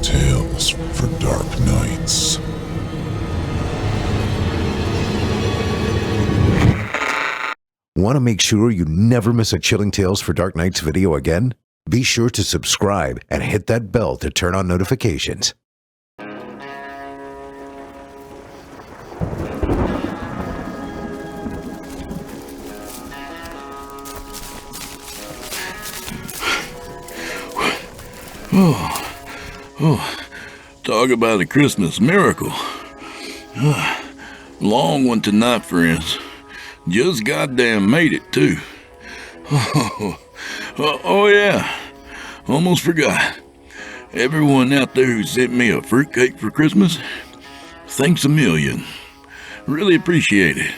Chilling tales for dark nights. Want to make sure you never miss a Chilling Tales for Dark Nights video again? Be sure to subscribe and hit that bell to turn on notifications. Talk about a Christmas miracle. Long one tonight, friends. Just goddamn made it, too. Oh yeah, almost forgot. Everyone out there who sent me a fruitcake for Christmas, thanks a million. Really appreciate it.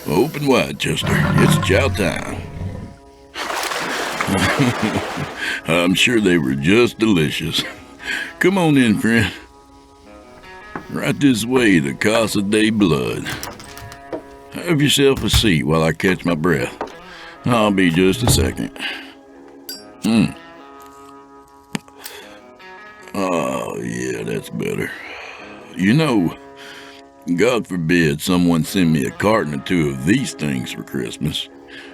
Open wide, Chester. It's chow time. I'm sure they were just delicious. Come on in, friend. Right this way to Casa de Blood. Have yourself a seat while I catch my breath. I'll be just a second. Oh, yeah, that's better. You know, God forbid someone send me a carton or two of these things for Christmas.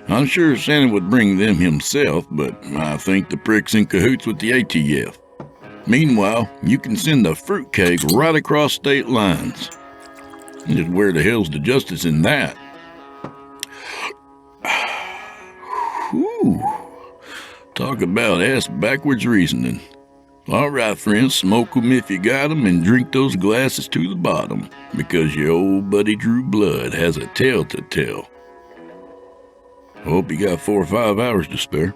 I'm sure Santa would bring them himself, but I think the prick's in cahoots with the ATF. Meanwhile, you can send a fruitcake right across state lines. Just where the hell's the justice in that? Whew. Talk about ass-backwards reasoning. All right, friends, smoke 'em if you got 'em and drink those glasses to the bottom, because your old buddy Drew Blood has a tale to tell. Hope you got 4 or 5 hours to spare.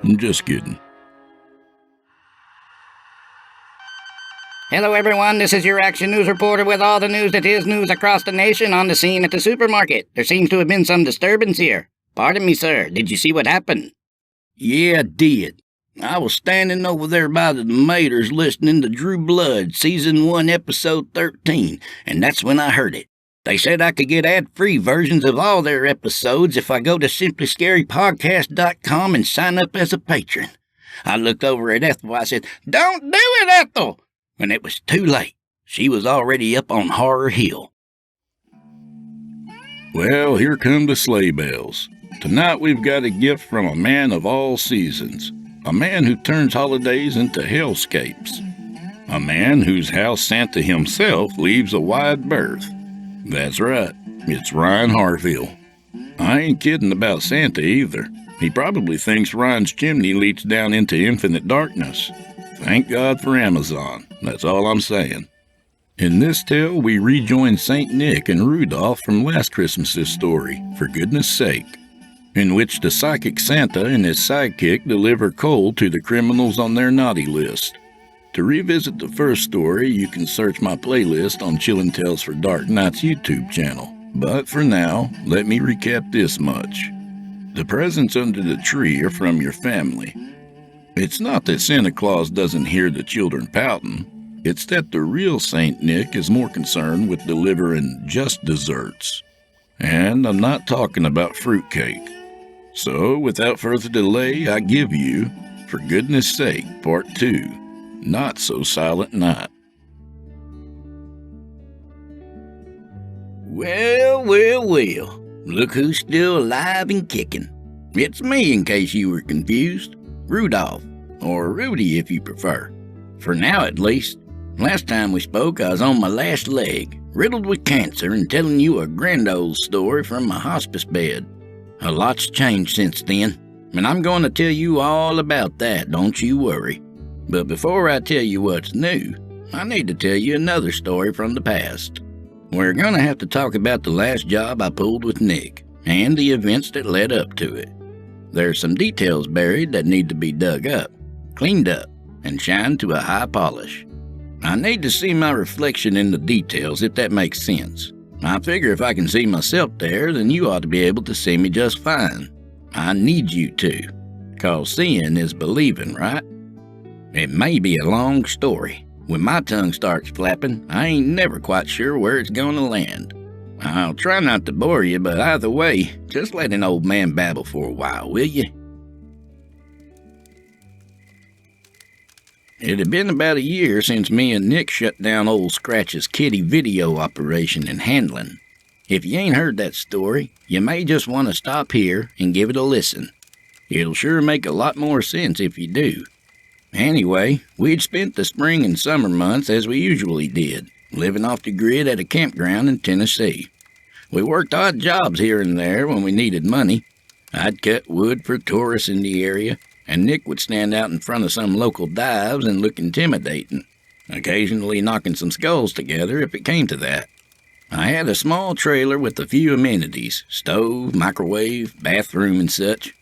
I'm just kidding. Hello everyone, this is your Action News reporter with all the news that is news across the nation on the scene at the supermarket. There seems to have been some disturbance here. Pardon me, sir, did you see what happened? Yeah, I did. I was standing over there by the tomatoes listening to Drew Blood, Season 1, Episode 13, and that's when I heard it. They said I could get ad-free versions of all their episodes if I go to simplyscarypodcast.com and sign up as a patron. I looked over at Ethel. I said, "Don't do it, Ethel!" When it was too late. She was already up on Horror Hill. Well, here come the sleigh bells. Tonight we've got a gift from a man of all seasons. A man who turns holidays into hellscapes. A man whose house Santa himself leaves a wide berth. That's right, it's Ryan Harville. I ain't kidding about Santa either. He probably thinks Ryan's chimney leads down into infinite darkness. Thank God for Amazon, that's all I'm saying. In this tale, we rejoin St. Nick and Rudolph from last Christmas's story, For Goodness Sake, in which the psychic Santa and his sidekick deliver coal to the criminals on their naughty list. To revisit the first story, you can search my playlist on Chillin' Tales for Dark Nights YouTube channel. But for now, let me recap this much. The presents under the tree are from your family. It's not that Santa Claus doesn't hear the children pouting. It's that the real St. Nick is more concerned with delivering just desserts. And I'm not talking about fruitcake. So, without further delay, I give you, For Goodness Sake, Part 2, Not So Silent Night. Well, look who's still alive and kicking. It's me, in case you were confused. Rudolph, or Rudy if you prefer. For now, at least. Last time we spoke, I was on my last leg, riddled with cancer and telling you a grand old story from my hospice bed. A lot's changed since then, and I'm going to tell you all about that, don't you worry. But before I tell you what's new, I need to tell you another story from the past. We're going to have to talk about the last job I pulled with Nick, and the events that led up to it. There's some details buried that need to be dug up, cleaned up, and shined to a high polish. I need to see my reflection in the details, if that makes sense. I figure if I can see myself there, then you ought to be able to see me just fine. I need you to, 'cause seeing is believing, right? It may be a long story. When my tongue starts flapping, I ain't never quite sure where it's gonna land. I'll try not to bore you, but either way, just let an old man babble for a while, will you? It had been about a year since me and Nick shut down old Scratch's kitty video operation in Handlin. If you ain't heard that story, you may just want to stop here and give it a listen. It'll sure make a lot more sense if you do. Anyway, we'd spent the spring and summer months as we usually did, living off the grid at a campground in Tennessee. We worked odd jobs here and there when we needed money. I'd cut wood for tourists in the area, and Nick would stand out in front of some local dives and look intimidating, occasionally knocking some skulls together if it came to that. I had a small trailer with a few amenities, stove, microwave, bathroom, and such.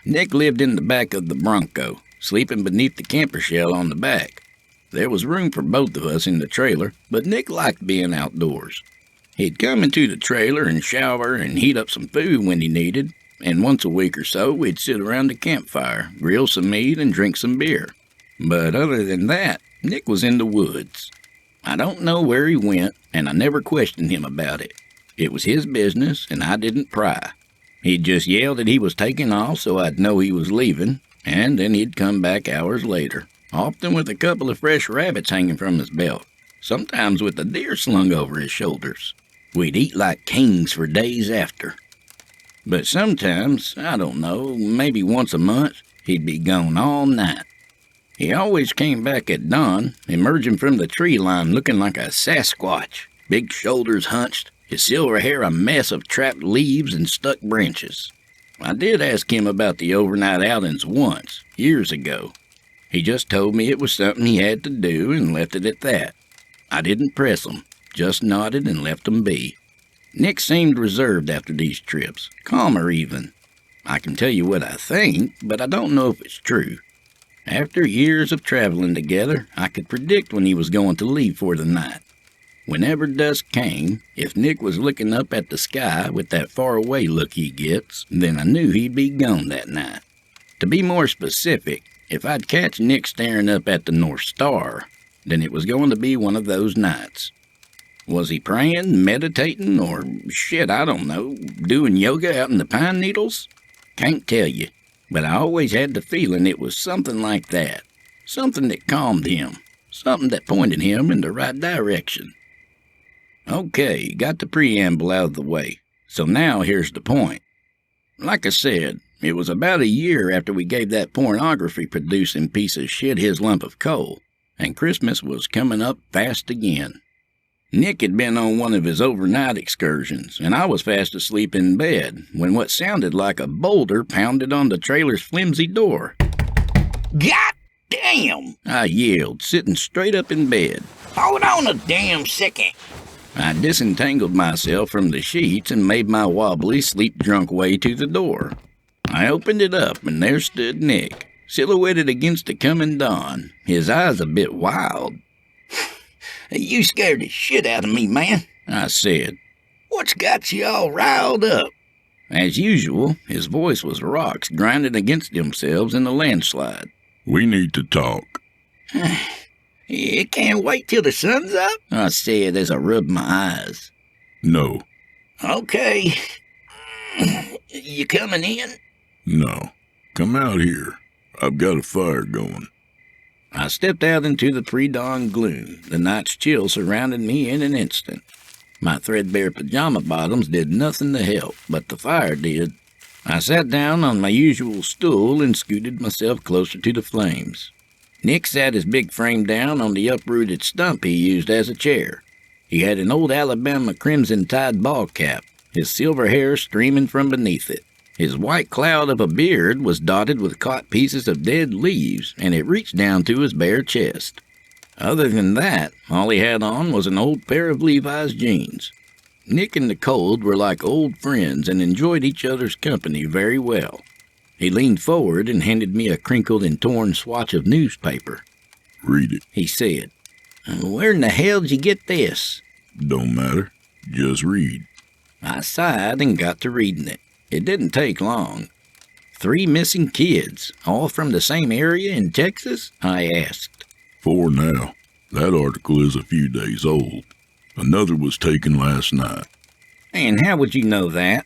Nick lived in the back of the Bronco, sleeping beneath the camper shell on the back. There was room for both of us in the trailer, but Nick liked being outdoors. He'd come into the trailer and shower and heat up some food when he needed, and once a week or so we'd sit around the campfire, grill some meat, and drink some beer. But other than that, Nick was in the woods. I don't know where he went, and I never questioned him about it. It was his business, and I didn't pry. He'd just yell that he was taking off so I'd know he was leaving, and then he'd come back hours later, often with a couple of fresh rabbits hanging from his belt, sometimes with a deer slung over his shoulders. We'd eat like kings for days after. But sometimes, I don't know, maybe once a month, he'd be gone all night. He always came back at dawn, emerging from the tree line looking like a Sasquatch, big shoulders hunched, his silver hair a mess of trapped leaves and stuck branches. I did ask him about the overnight outings once, years ago. He just told me it was something he had to do and left it at that. I didn't press him, just nodded and left him be. Nick seemed reserved after these trips, calmer even. I can tell you what I think, but I don't know if it's true. After years of traveling together, I could predict when he was going to leave for the night. Whenever dusk came, if Nick was looking up at the sky with that far-away look he gets, then I knew he'd be gone that night. To be more specific, if I'd catch Nick staring up at the North Star, then it was going to be one of those nights. Was he praying, meditating, or shit, I don't know, doing yoga out in the pine needles? Can't tell you, but I always had the feeling it was something like that. Something that calmed him. Something that pointed him in the right direction. Okay, got the preamble out of the way, so now here's the point. Like I said, it was about a year after we gave that pornography-producing piece of shit his lump of coal, and Christmas was coming up fast again. Nick had been on one of his overnight excursions, and I was fast asleep in bed when what sounded like a boulder pounded on the trailer's flimsy door. God damn! I yelled, sitting straight up in bed. Hold on a damn second. I disentangled myself from the sheets and made my wobbly, sleep-drunk way to the door. I opened it up, and there stood Nick, silhouetted against the coming dawn, his eyes a bit wild. You scared the shit out of me, man, I said. What's got you all riled up? As usual, his voice was rocks grinding against themselves in the landslide. We need to talk. You can't wait till the sun's up? I said as I rubbed my eyes. No. Okay. You coming in? No. Come out here. I've got a fire going. I stepped out into the pre-dawn gloom. The night's chill surrounded me in an instant. My threadbare pajama bottoms did nothing to help, but the fire did. I sat down on my usual stool and scooted myself closer to the flames. Nick sat his big frame down on the uprooted stump he used as a chair. He had an old Alabama crimson-tied ball cap, his silver hair streaming from beneath it. His white cloud of a beard was dotted with caught pieces of dead leaves, and it reached down to his bare chest. Other than that, all he had on was an old pair of Levi's jeans. Nick and the cold were like old friends and enjoyed each other's company very well. He leaned forward and handed me a crinkled and torn swatch of newspaper. Read it. He said, "Where in the hell did you get this?" Don't matter. Just read. I sighed and got to reading it. It didn't take long. 3 missing kids, all from the same area in Texas? I asked. 4 now. That article is a few days old. Another was taken last night. And how would you know that?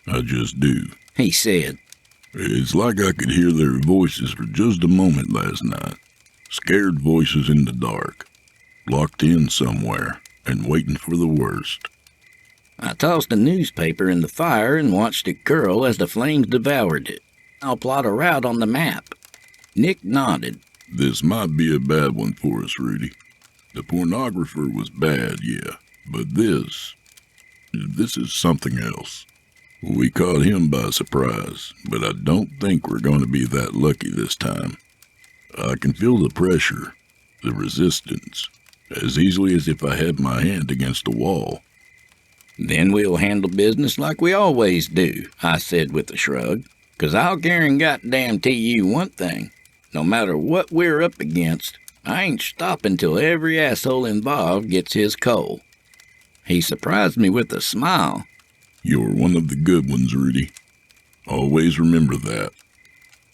I just do. He said. It's like I could hear their voices for just a moment last night. Scared voices in the dark, locked in somewhere and waiting for the worst. I tossed a newspaper in the fire and watched it curl as the flames devoured it. I'll plot a route on the map. Nick nodded. This might be a bad one for us, Rudy. The pornographer was bad, yeah, but this is something else. We caught him by surprise, but I don't think we're going to be that lucky this time. I can feel the pressure, the resistance, as easily as if I had my hand against a wall. Then we'll handle business like we always do, I said with a shrug, 'cause I'll guarantee you one thing. No matter what we're up against, I ain't stopping till every asshole involved gets his coal. He surprised me with a smile. You're one of the good ones, Rudy. Always remember that.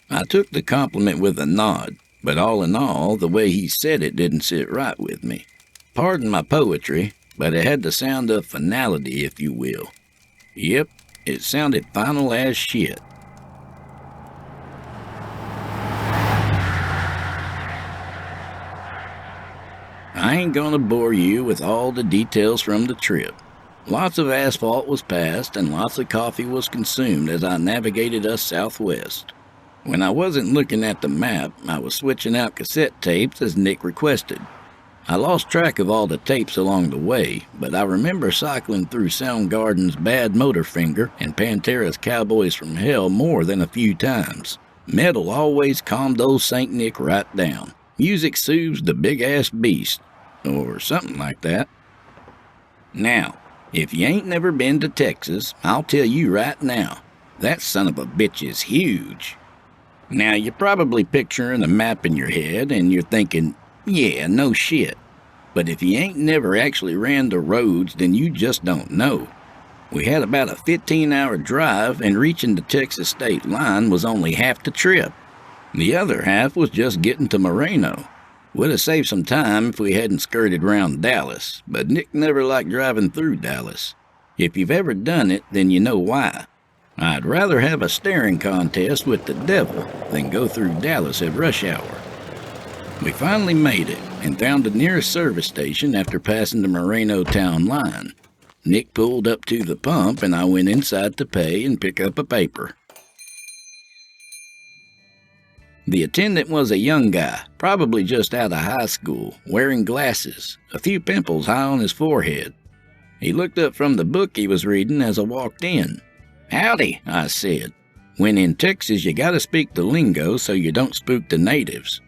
I took the compliment with a nod, but all in all, the way he said it didn't sit right with me. Pardon my poetry, but it had the sound of finality, if you will. Yep, it sounded final as shit. I ain't gonna bore you with all the details from the trip. Lots of asphalt was passed and lots of coffee was consumed as I navigated us southwest. When I wasn't looking at the map, I was switching out cassette tapes as Nick requested. I lost track of all the tapes along the way, but I remember cycling through Soundgarden's Bad Motor Finger and Pantera's Cowboys from Hell more than a few times. Metal always calmed old St. Nick right down. Music soothes the big-ass beast, or something like that. Now, if you ain't never been to Texas, I'll tell you right now, that son of a bitch is huge. Now, you're probably picturing a map in your head, and you're thinking, yeah, no shit. But if you ain't never actually ran the roads, then you just don't know. We had about a 15-hour drive, and reaching the Texas state line was only half the trip. The other half was just getting to Moreno. Would have saved some time if we hadn't skirted round Dallas, but Nick never liked driving through Dallas. If you've ever done it, then you know why. I'd rather have a staring contest with the devil than go through Dallas at rush hour. We finally made it and found the nearest service station after passing the Moreno town line. Nick pulled up to the pump and I went inside to pay and pick up a paper. The attendant was a young guy, probably just out of high school, wearing glasses, a few pimples high on his forehead. He looked up from the book he was reading as I walked in. "Howdy," I said. "When in Texas, you gotta speak the lingo so you don't spook the natives."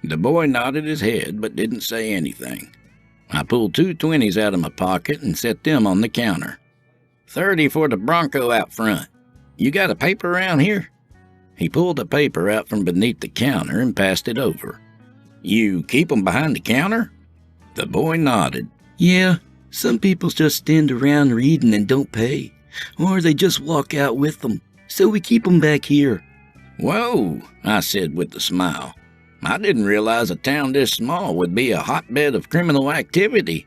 The boy nodded his head but didn't say anything. I pulled 2 20s out of my pocket and set them on the counter. 30 for the Bronco out front. You got a paper around here? He pulled a paper out from beneath the counter and passed it over. You keep 'em behind the counter? The boy nodded. Yeah, some people just stand around reading and don't pay. Or they just walk out with them. So we keep 'em back here. Whoa, I said with a smile. I didn't realize a town this small would be a hotbed of criminal activity.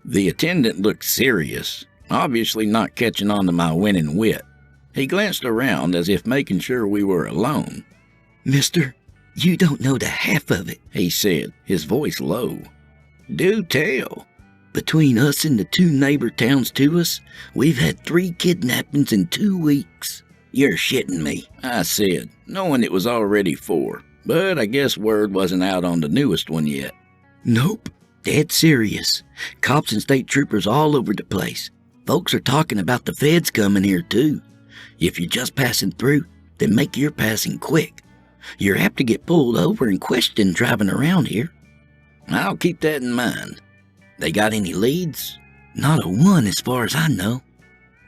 The attendant looked serious, obviously not catching on to my winning wit. He glanced around as if making sure we were alone. "Mister, you don't know the half of it," he said, his voice low. "Do tell." "Between us and the 2 neighbor towns to us, we've had 3 kidnappings in 2 weeks. You're shitting me," I said, knowing it was already 4, but I guess word wasn't out on the newest one yet. "Nope, dead serious. Cops and state troopers all over the place. Folks are talking about the feds coming here too. If you're just passing through, then make your passing quick. You're apt to get pulled over and questioned driving around here." "I'll keep that in mind. They got any leads?" "Not a one as far as I know."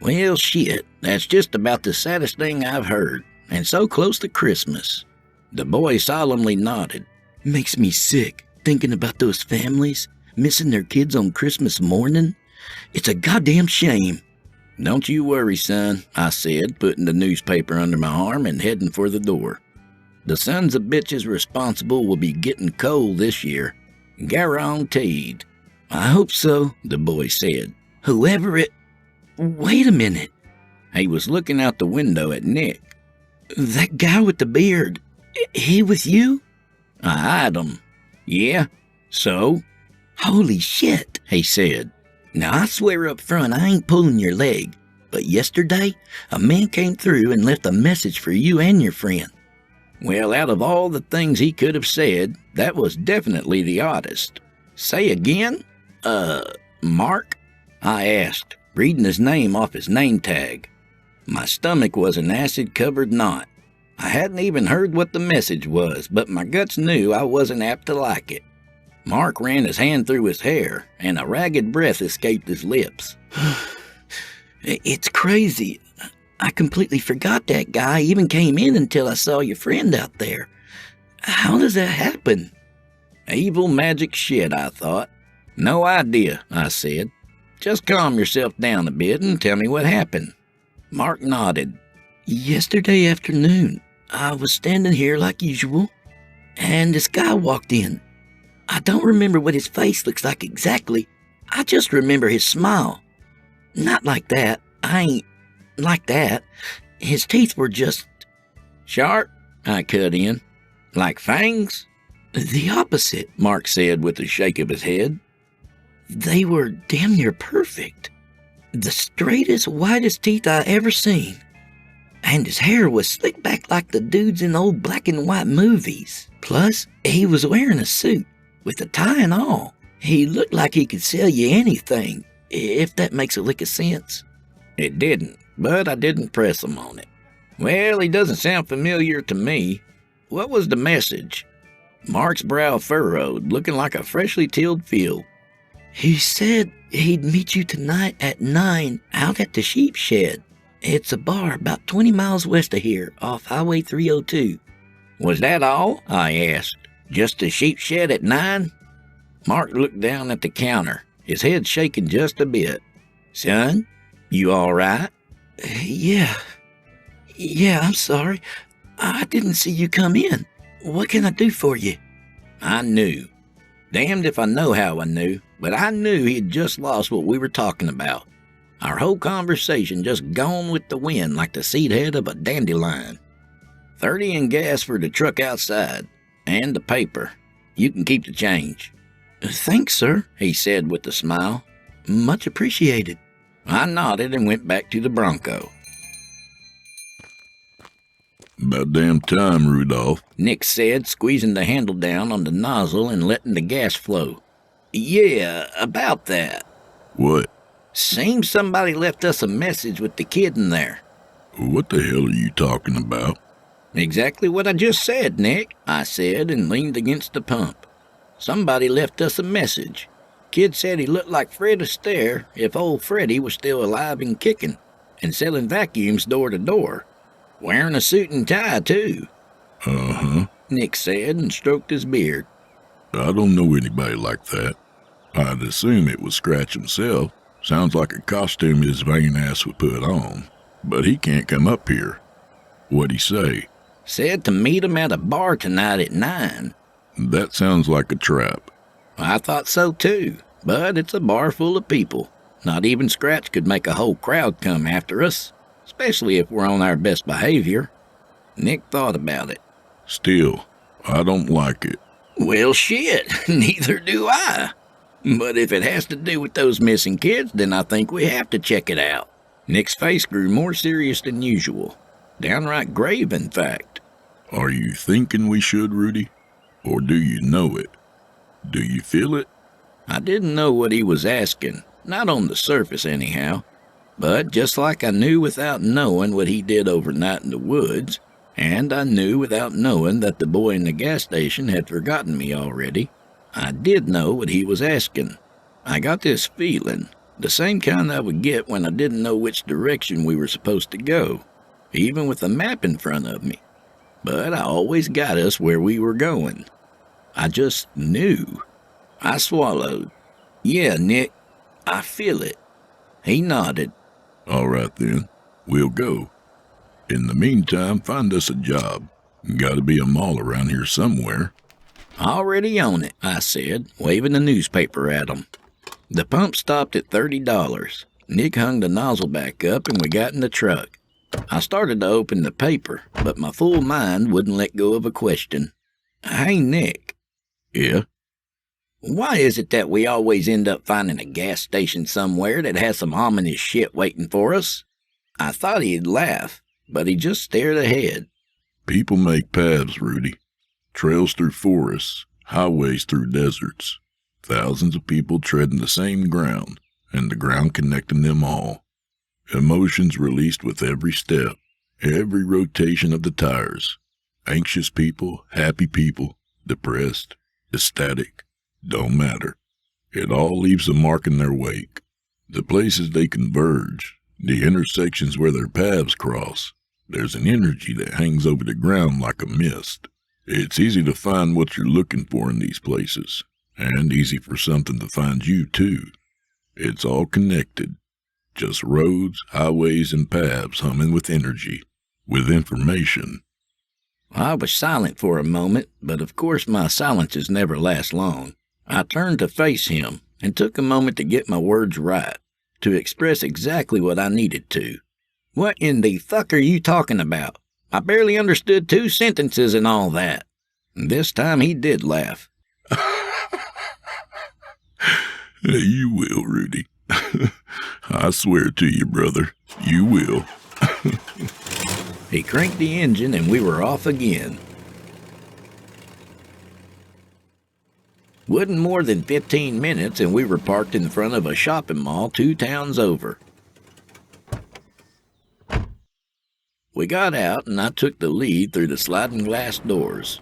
"Well, shit, that's just about the saddest thing I've heard, and so close to Christmas." The boy solemnly nodded. "Makes me sick, thinking about those families, missing their kids on Christmas morning. It's a goddamn shame." "Don't you worry, son," I said, putting the newspaper under my arm and heading for the door. "The sons of bitches responsible will be getting coal this year. Guaranteed." "I hope so," the boy said. "Whoever it... Wait a minute." He was looking out the window at Nick. "That guy with the beard, he with you?" I eyed him. Yeah, so? Holy shit, He said. now I swear up front I ain't pulling your leg, but yesterday a man came through and left a message for you and your friend. Well, out of all the things he could have said, that was definitely the oddest. Say again? Mark? I asked, reading his name off his name tag. My stomach was an acid-covered knot. I hadn't even heard what the message was, but my guts knew I wasn't apt to like it. Mark ran his hand through his hair, and a ragged breath escaped his lips. It's crazy. I completely forgot that guy even came in until I saw your friend out there. How does that happen? Evil magic shit, I thought. No idea, I said. Just calm yourself down a bit and tell me what happened. Mark nodded. Yesterday afternoon, I was standing here like usual, and this guy walked in. I don't remember what his face looks like exactly. I just remember his smile. Not like that. I ain't like that. His teeth were just... Sharp? I cut in. Like fangs? the opposite. Mark said with a shake of his head. They were damn near perfect. The straightest, whitest teeth I ever seen. And his hair was slicked back like the dudes in old black and white movies. Plus, he was wearing a suit, with a tie and all. He looked like he could sell you anything, if that makes a lick of sense. It didn't, but I didn't press him on it. Well, he doesn't sound familiar to me. What was the message? Mark's brow furrowed, looking like a freshly tilled field. He said he'd meet you tonight at 9 out at the sheep shed. It's a bar about 20 miles west of here, off Highway 302. Was that all? I asked. Just the sheep shed at 9? Mark looked down at the counter, his head shaking just a bit. Son, you all right? Yeah, I'm sorry. I didn't see you come in. What can I do for you? I knew. Damned if I know how I knew, but I knew he had just lost what we were talking about. Our whole conversation just gone with the wind like the seed head of a dandelion. 30 in gas for the truck outside, and the paper. You can keep the change. Thanks, sir, he said with a smile. Much appreciated. I nodded and went back to the Bronco. About damn time, Rudolph. Nick said, squeezing the handle down on the nozzle and letting the gas flow. Yeah, about that. What? Seems somebody left us a message with the kid in there. What the hell are you talking about? Exactly what I just said, Nick, I said and leaned against the pump. Somebody left us a message. Kid said he looked like Fred Astaire if old Freddy was still alive and kicking, and selling vacuums door to door. Wearing a suit and tie, too. Uh-huh, Nick said and stroked his beard. I don't know anybody like that. I'd assume it was Scratch himself. Sounds like a costume his vain ass would put on. But he can't come up here. What'd he say? Said to meet him at a bar tonight at 9. That sounds like a trap. I thought so too, but it's a bar full of people. Not even Scratch could make a whole crowd come after us, especially if we're on our best behavior. Nick thought about it. Still, I don't like it. Well, shit, neither do I. But if it has to do with those missing kids, then I think we have to check it out. Nick's face grew more serious than usual. Downright grave, in fact. Are you thinking we should, Rudy? Or do you know it? Do you feel it? I didn't know what he was asking, not on the surface anyhow. But just like I knew without knowing what he did overnight in the woods, and I knew without knowing that the boy in the gas station had forgotten me already, I did know what he was asking. I got this feeling, the same kind I would get when I didn't know which direction we were supposed to go, even with a map in front of me. But I always got us where we were going. I just knew. I swallowed. Yeah, Nick, I feel it. He nodded. All right then, we'll go. In the meantime, find us a job. Gotta be a mall around here somewhere. Already on it, I said, waving the newspaper at him. The pump stopped at $30. Nick hung the nozzle back up and we got in the truck. I started to open the paper, but my full mind wouldn't let go of a question. Hey, Nick. Yeah? Why is it that we always end up finding a gas station somewhere that has some ominous shit waiting for us? I thought he'd laugh, but he just stared ahead. People make paths, Rudy. Trails through forests, highways through deserts. Thousands of people treading the same ground, and the ground connecting them all. Emotions released with every step, every rotation of the tires. Anxious people, happy people, depressed, ecstatic, don't matter. It all leaves a mark in their wake. The places they converge, the intersections where their paths cross, there's an energy that hangs over the ground like a mist. It's easy to find what you're looking for in these places, and easy for something to find you too. It's all connected. Just roads, highways, and paths humming with energy, with information. I was silent for a moment, but of course my silences never last long. I turned to face him and took a moment to get my words right, to express exactly what I needed to. What in the fuck are you talking about? I barely understood 2 sentences and all that. This time he did laugh. You will, Rudy. I swear to you, brother, you will. He cranked the engine and we were off again. Wasn't more than 15 minutes and we were parked in front of a shopping mall 2 towns over. We got out and I took the lead through the sliding glass doors.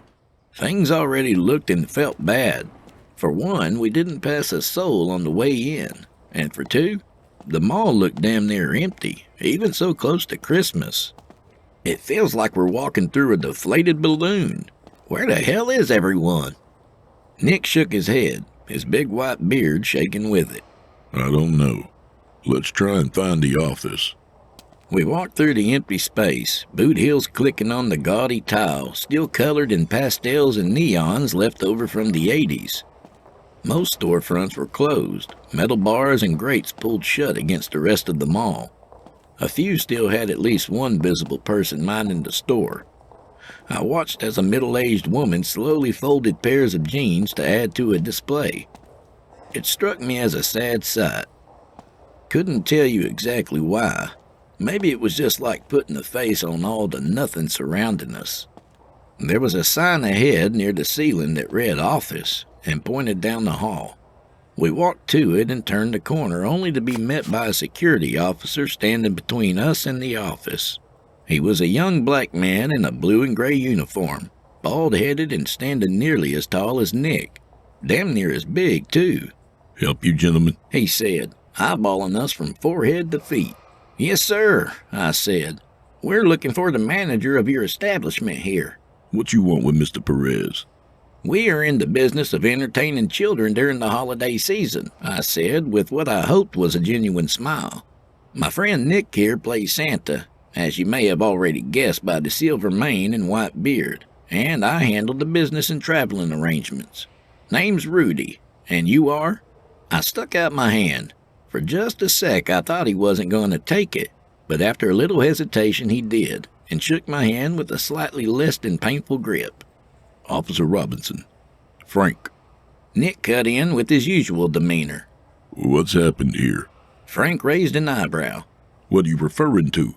Things already looked and felt bad. For one, we didn't pass a soul on the way in. And for 2, the mall looked damn near empty, even so close to Christmas. It feels like we're walking through a deflated balloon. Where the hell is everyone? Nick shook his head, his big white beard shaking with it. I don't know. Let's try and find the office. We walked through the empty space, boot heels clicking on the gaudy tile, still colored in pastels and neons left over from the 80s. Most storefronts were closed, metal bars and grates pulled shut against the rest of the mall. A few still had at least one visible person minding the store. I watched as a middle-aged woman slowly folded pairs of jeans to add to a display. It struck me as a sad sight. Couldn't tell you exactly why. Maybe it was just like putting a face on all the nothing surrounding us. There was a sign ahead near the ceiling that read "Office" and pointed down the hall. We walked to it and turned the corner only to be met by a security officer standing between us and the office. He was a young black man in a blue and gray uniform, bald-headed and standing nearly as tall as Nick. Damn near as big, too. Help you, gentlemen? He said, eyeballing us from forehead to feet. Yes, sir, I said. We're looking for the manager of your establishment here. What you want with Mr. Perez? We are in the business of entertaining children during the holiday season, I said, with what I hoped was a genuine smile. My friend Nick here plays Santa, as you may have already guessed by the silver mane and white beard, and I handle the business and traveling arrangements. Name's Rudy, and you are? I stuck out my hand. For just a sec I thought he wasn't going to take it, but after a little hesitation he did, and shook my hand with a slightly less than painful grip. Officer Robinson. Frank. Nick cut in with his usual demeanor. What's happened here? Frank raised an eyebrow. What are you referring to?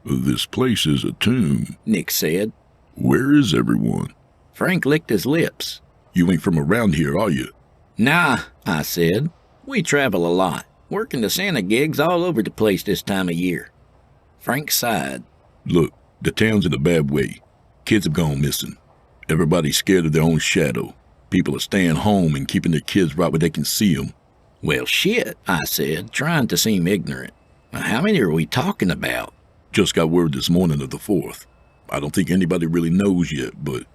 This place is a tomb, Nick said. Where is everyone? Frank licked his lips. You ain't from around here, are you? Nah, I said. We travel a lot, working the Santa gigs all over the place this time of year. Frank sighed. Look, the town's in a bad way. Kids have gone missing. Everybody's scared of their own shadow. People are staying home and keeping their kids right where they can see them. Well, shit, I said, trying to seem ignorant. How many are we talking about? Just got word this morning of the 4th. I don't think anybody really knows yet, but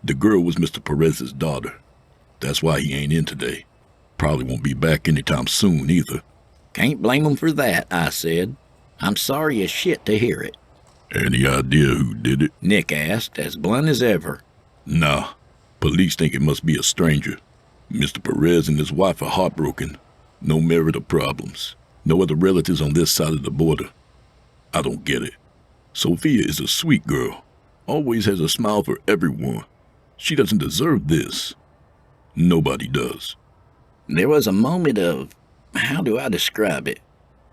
the girl was Mr. Perez's daughter. That's why he ain't in today. Probably won't be back anytime soon either. Can't blame him for that, I said. I'm sorry as shit to hear it. Any idea who did it? Nick asked, as blunt as ever. Nah. Police think it must be a stranger. Mr. Perez and his wife are heartbroken. No marital problems. No other relatives on this side of the border. I don't get it. Sophia is a sweet girl. Always has a smile for everyone. She doesn't deserve this. Nobody does. There was a moment of, how do I describe it?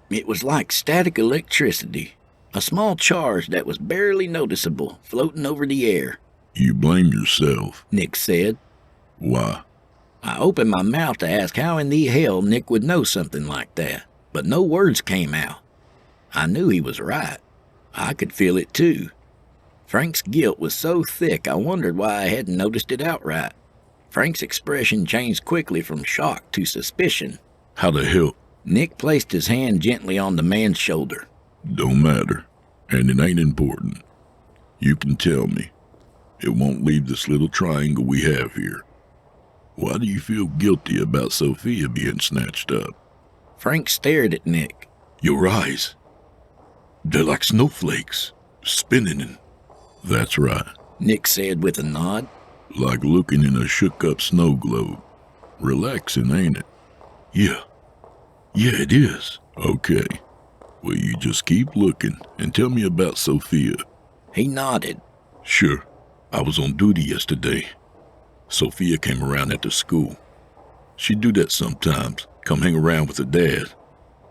It was like static electricity, a small charge that was barely noticeable floating over the air. You blame yourself. Nick said. Why? I opened my mouth to ask how in the hell Nick would know something like that, but no words came out. I knew he was right. I could feel it too. Frank's guilt was so thick I wondered why I hadn't noticed it outright. Frank's expression changed quickly from shock to suspicion. How the hell? Nick placed his hand gently on the man's shoulder. Don't matter, and it ain't important. You can tell me. It won't leave this little triangle we have here. Why do you feel guilty about Sophia being snatched up? Frank stared at Nick. Your eyes. They're like snowflakes, spinning and... That's right. Nick said with a nod. Like looking in a shook-up snow globe. Relaxing, ain't it? Yeah. Yeah, it is. Okay. Well, you just keep looking and tell me about Sophia. He nodded. Sure. I was on duty yesterday. Sophia came around after school. She'd do that sometimes, come hang around with her dad.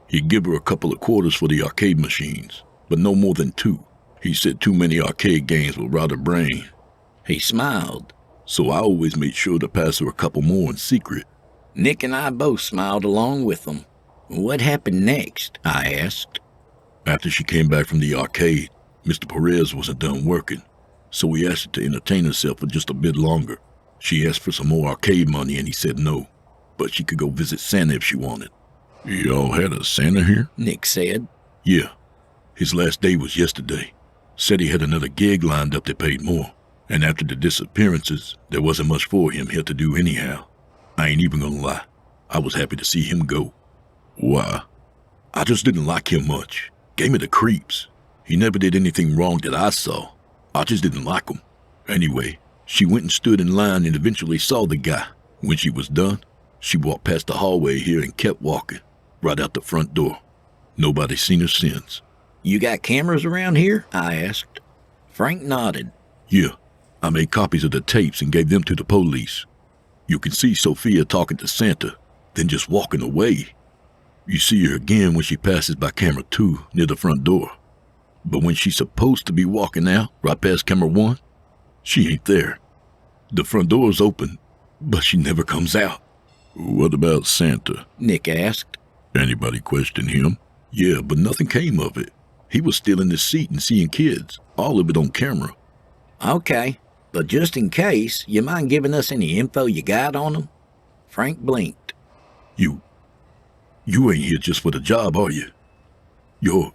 He'd give her a couple of quarters for the arcade machines, but no more than 2. He said too many arcade games would rot her brain. He smiled. So I always made sure to pass her a couple more in secret. Nick and I both smiled along with him. What happened next? I asked. After she came back from the arcade, Mr. Perez wasn't done working, so we asked her to entertain herself for just a bit longer. She asked for some more arcade money and he said no, but she could go visit Santa if she wanted. Y'all had a Santa here? Nick said. Yeah. His last day was yesterday. Said he had another gig lined up that paid more. And after the disappearances, there wasn't much for him here to do anyhow. I ain't even gonna lie. I was happy to see him go. Why? I just didn't like him much. Gave me the creeps. He never did anything wrong that I saw. I just didn't like him. Anyway, she went and stood in line and eventually saw the guy. When she was done, she walked past the hallway here and kept walking, right out the front door. Nobody's seen her since. You got cameras around here? I asked. Frank nodded. Yeah, I made copies of the tapes and gave them to the police. You can see Sophia talking to Santa, then just walking away. You see her again when she passes by camera 2 near the front door. But when she's supposed to be walking out, right past camera 1, she ain't there. The front door's open, but she never comes out. What about Santa? Nick asked. Anybody question him? Yeah, but nothing came of it. He was still in his seat and seeing kids, all of it on camera. Okay, but just in case, you mind giving us any info you got on him? Frank blinked. You ain't here just for the job, are you? You're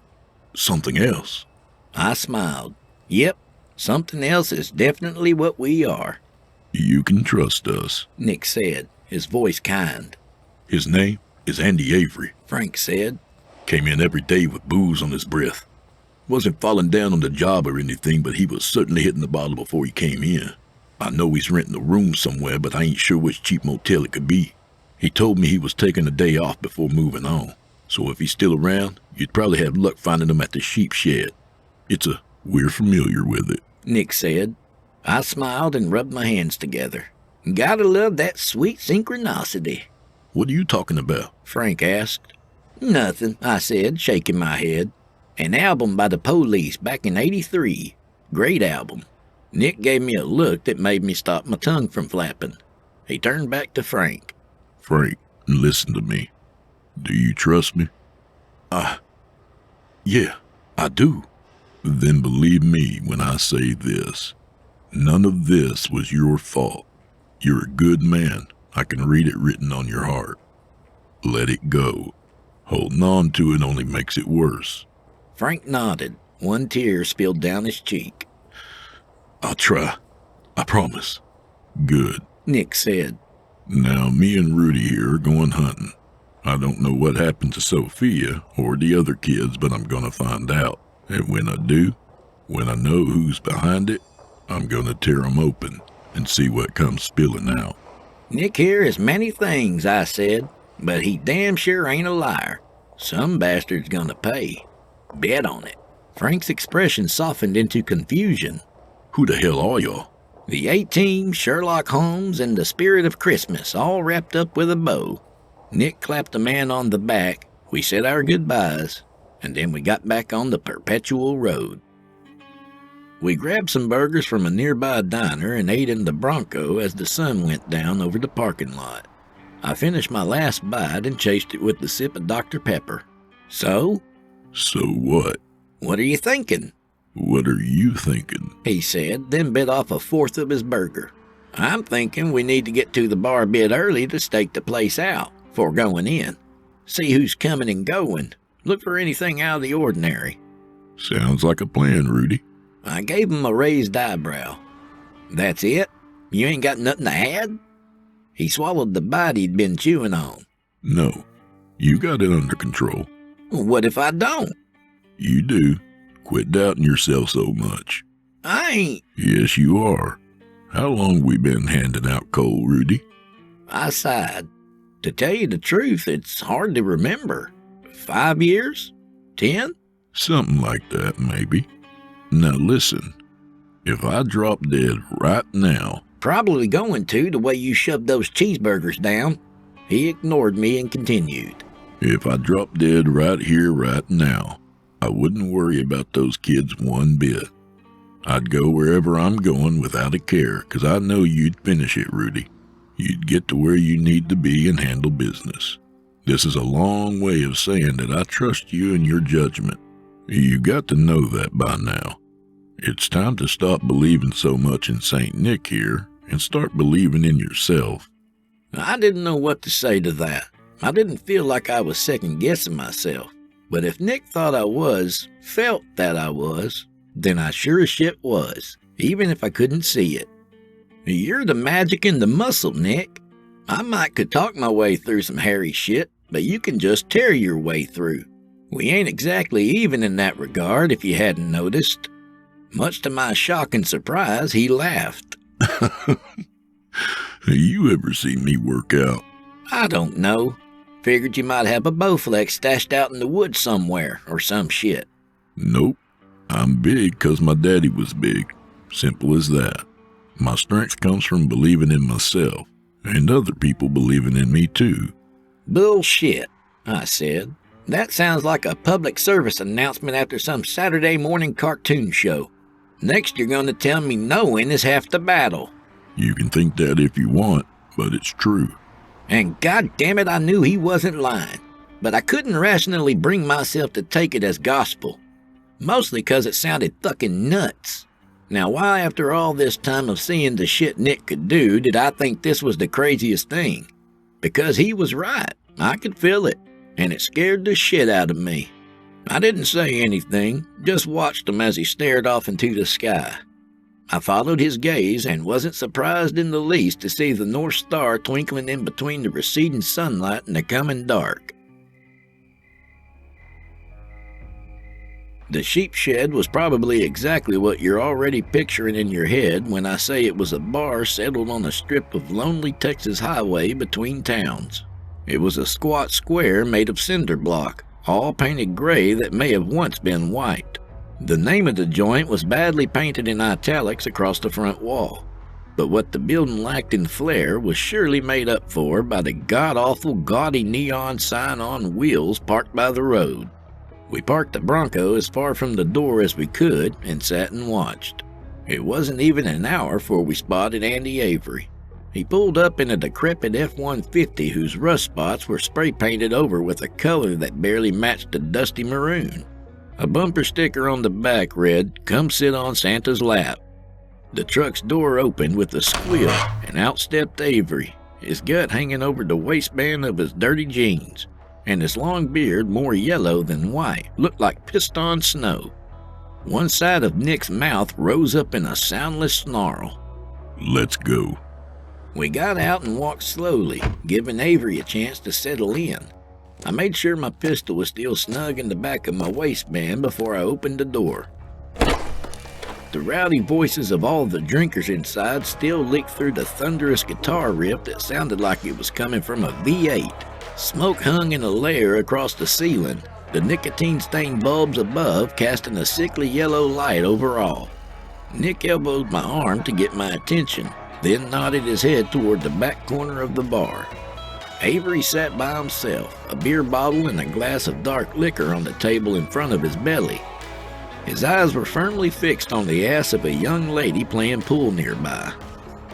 something else. I smiled. Yep, something else is definitely what we are. You can trust us, Nick said, his voice kind. His name is Andy Avery, Frank said. Came in every day with booze on his breath. Wasn't falling down on the job or anything, but he was certainly hitting the bottle before he came in. I know he's renting a room somewhere, but I ain't sure which cheap motel it could be. He told me he was taking a day off before moving on, so if he's still around, you'd probably have luck finding him at the sheep shed. We're familiar with it, Nick said. I smiled and rubbed my hands together. Gotta love that sweet synchronicity. What are you talking about? Frank asked. Nothing, I said, shaking my head. An album by the Police back in '83. Great album. Nick gave me a look that made me stop my tongue from flapping. He turned back to Frank. Frank, listen to me. Do you trust me? Yeah, I do. Then believe me when I say this. None of this was your fault. You're a good man. I can read it written on your heart. Let it go. Holding on to it only makes it worse. Frank nodded. One tear spilled down his cheek. I'll try. I promise. Good. Nick said. Now, me and Rudy here are going hunting. I don't know what happened to Sophia or the other kids, but I'm gonna find out. And when I do, when I know who's behind it, I'm gonna tear them open and see what comes spilling out. Nick here is many things, I said, but he damn sure ain't a liar. Some bastard's gonna pay. Bet on it. Frank's expression softened into confusion. Who the hell are y'all? The A-Team, Sherlock Holmes, and the Spirit of Christmas all wrapped up with a bow. Nick clapped the man on the back, we said our goodbyes, and then we got back on the perpetual road. We grabbed some burgers from a nearby diner and ate in the Bronco as the sun went down over the parking lot. I finished my last bite and chased it with a sip of Dr. Pepper. So? So what? What are you thinking? What are you thinking? He said, then bit off a fourth of his burger. I'm thinking we need to get to the bar a bit early to stake the place out before going in. See who's coming and going. Look for anything out of the ordinary. Sounds like a plan, Rudy. I gave him a raised eyebrow. That's it? You ain't got nothing to add? He swallowed the bite he'd been chewing on. No, you got it under control. What if I don't? You do. Quit doubting yourself so much. I ain't. Yes, you are. How long we been handing out coal, Rudy? I sighed. To tell you the truth, it's hard to remember. 5 years? 10? Something like that, maybe. Now listen, if I drop dead right now... Probably going to, the way you shoved those cheeseburgers down. He ignored me and continued. If I drop dead right here, right now, I wouldn't worry about those kids one bit. I'd go wherever I'm going without a care, 'cause I know you'd finish it, Rudy. You'd get to where you need to be and handle business. This is a long way of saying that I trust you and your judgment. You got to know that by now. It's time to stop believing so much in St. Nick here and start believing in yourself. I didn't know what to say to that. I didn't feel like I was second-guessing myself. But if Nick thought I was, felt that I was, then I sure as shit was, even if I couldn't see it. You're the magic and the muscle, Nick. I might could talk my way through some hairy shit, but you can just tear your way through. We ain't exactly even in that regard, if you hadn't noticed. Much to my shock and surprise, he laughed. You ever seen me work out? I don't know. Figured you might have a Bowflex stashed out in the woods somewhere, or some shit. Nope. I'm big 'cause my daddy was big. Simple as that. My strength comes from believing in myself, and other people believing in me too. Bullshit, I said. That sounds like a public service announcement after some Saturday morning cartoon show. Next you're going to tell me knowing is half the battle. You can think that if you want, but it's true. And goddammit, I knew he wasn't lying. But I couldn't rationally bring myself to take it as gospel. Mostly 'cause it sounded fucking nuts. Now why, after all this time of seeing the shit Nick could do, did I think this was the craziest thing? Because he was right. I could feel it. And it scared the shit out of me. I didn't say anything, just watched him as he stared off into the sky. I followed his gaze and wasn't surprised in the least to see the North Star twinkling in between the receding sunlight and the coming dark. The sheep shed was probably exactly what you're already picturing in your head when I say it was a bar settled on a strip of lonely Texas highway between towns. It was a squat square made of cinder block, all painted gray that may have once been white. The name of the joint was badly painted in italics across the front wall, but what the building lacked in flair was surely made up for by the god-awful gaudy neon sign on wheels parked by the road. We parked the Bronco as far from the door as we could and sat and watched. It wasn't even an hour before we spotted Andy Avery. He pulled up in a decrepit F-150 whose rust spots were spray painted over with a color that barely matched the dusty maroon. A bumper sticker on the back read, "Come sit on Santa's lap." The truck's door opened with a squeal and out stepped Avery, his gut hanging over the waistband of his dirty jeans, and his long beard, more yellow than white, looked like piston snow. One side of Nick's mouth rose up in a soundless snarl. Let's go. We got out and walked slowly, giving Avery a chance to settle in. I made sure my pistol was still snug in the back of my waistband before I opened the door. The rowdy voices of all the drinkers inside still leaked through the thunderous guitar riff that sounded like it was coming from a V8. Smoke hung in a layer across the ceiling, the nicotine-stained bulbs above casting a sickly yellow light over all. Nick elbowed my arm to get my attention, then nodded his head toward the back corner of the bar. Avery sat by himself, a beer bottle and a glass of dark liquor on the table in front of his belly. His eyes were firmly fixed on the ass of a young lady playing pool nearby.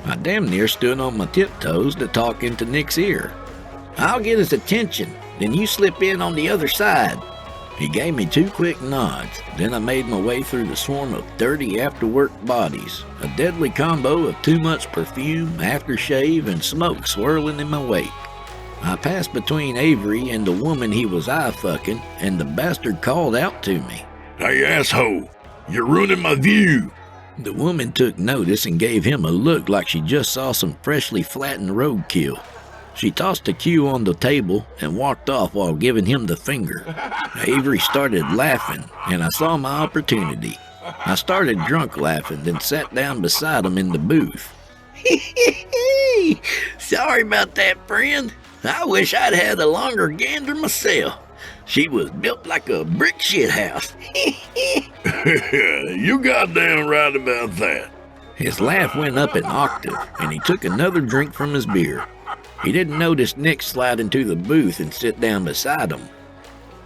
I damn near stood on my tiptoes to talk into Nick's ear. "I'll get his attention, then you slip in on the other side." He gave me 2 quick nods, then I made my way through the swarm of dirty after-work bodies, a deadly combo of too much perfume, aftershave, and smoke swirling in my wake. I passed between Avery and the woman he was eye-fucking, and the bastard called out to me. Hey, asshole, you're ruining my view. The woman took notice and gave him a look like she just saw some freshly flattened roadkill. She tossed a cue on the table and walked off while giving him the finger. Avery started laughing, and I saw my opportunity. I started drunk laughing, then sat down beside him in the booth. "Sorry about that, friend. I wish I'd had a longer gander myself. She was built like a brick shithouse." You goddamn right about that. His laugh went up an octave, and he took another drink from his beer. He didn't notice Nick slide into the booth and sit down beside him.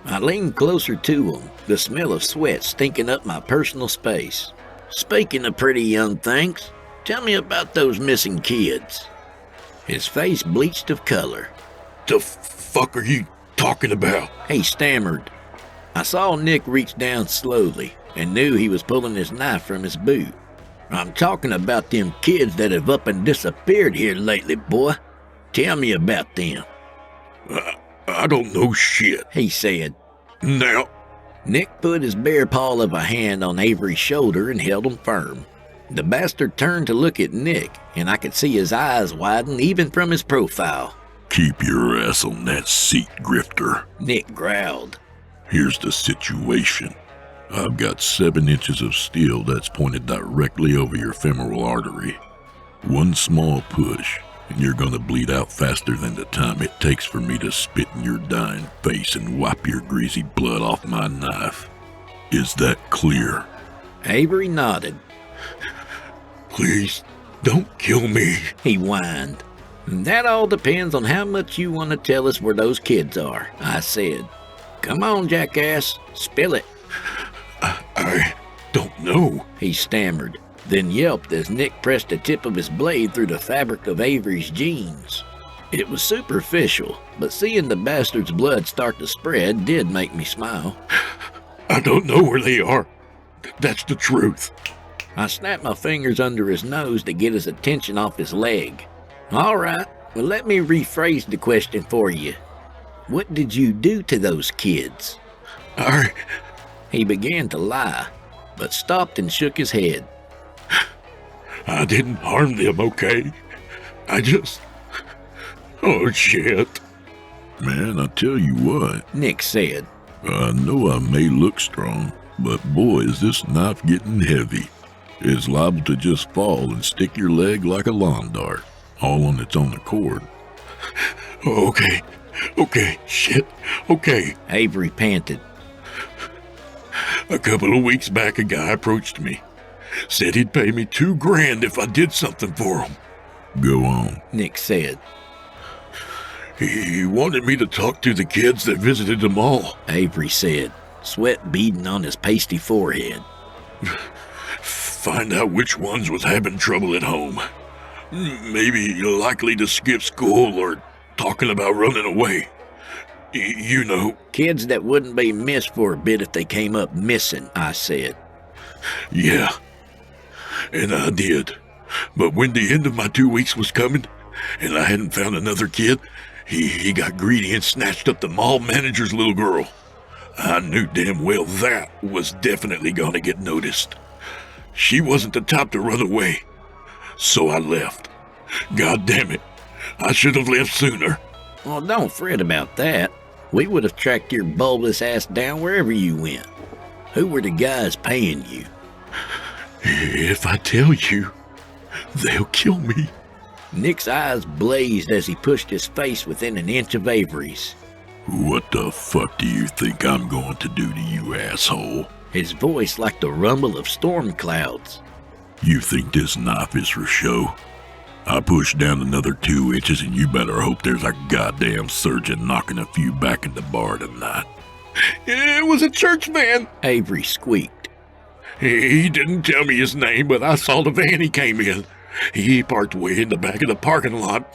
I leaned closer to him, the smell of sweat stinking up my personal space. "Speaking of pretty young things, tell me about those missing kids." His face bleached of color. The fuck are you talking about? He stammered. I saw Nick reach down slowly and knew he was pulling his knife from his boot. "I'm talking about them kids that have up and disappeared here lately, boy. Tell me about them." I don't know shit, he said. Now, Nick put his bare paw of a hand on Avery's shoulder and held him firm. The bastard turned to look at Nick, and I could see his eyes widen even from his profile. keep your ass on that seat, grifter. Nick growled. Here's the situation. I've got 7 inches of steel that's pointed directly over your femoral artery. One small push, and you're gonna bleed out faster than the time it takes for me to spit in your dying face and wipe your greasy blood off my knife. Is that clear? Avery nodded. Please, don't kill me. He whined. That all depends on how much you want to tell us where those kids are, I said. Come on, jackass, spill it. I don't know, he stammered, then yelped as Nick pressed the tip of his blade through the fabric of Avery's jeans. It was superficial, but seeing the bastard's blood start to spread did make me smile. I don't know where they are. That's the truth. I snapped my fingers under his nose to get his attention off his leg. All right, well, let me rephrase the question for you. What did you do to those kids? He began to lie, but stopped and shook his head. I didn't harm them, okay? Oh, shit. Man, I tell you what, Nick said. I know I may look strong, but boy, is this knife getting heavy. It's liable to just fall and stick your leg like a lawn dart, all on its own accord. Okay, shit, okay. Avery panted. A couple of weeks back, a guy approached me. Said he'd pay me $2,000 if I did something for him. Go on, Nick said. He wanted me to talk to the kids that visited the mall. Avery said, sweat beading on his pasty forehead. Find out which ones was having trouble at home. Maybe likely to skip school or talking about running away. You know. Kids that wouldn't be missed for a bit if they came up missing, I said. Yeah, and I did. But when the end of my 2 weeks was coming, and I hadn't found another kid, he got greedy and snatched up the mall manager's little girl. I knew damn well that was definitely gonna get noticed. She wasn't the type to run away, so I left. God damn it, I should have left sooner. Well, don't fret about that. We would have tracked your bulbous ass down wherever you went. Who were the guys paying you? If I tell you, they'll kill me. Nick's eyes blazed as he pushed his face within an inch of Avery's. What the fuck do you think I'm going to do to you, asshole? His voice like the rumble of storm clouds. You think this knife is for show? I pushed down another 2 inches, and you better hope there's a goddamn surgeon knocking a few back in the bar tonight. It was a church van, Avery squeaked. He didn't tell me his name, but I saw the van he came in. He parked way in the back of the parking lot,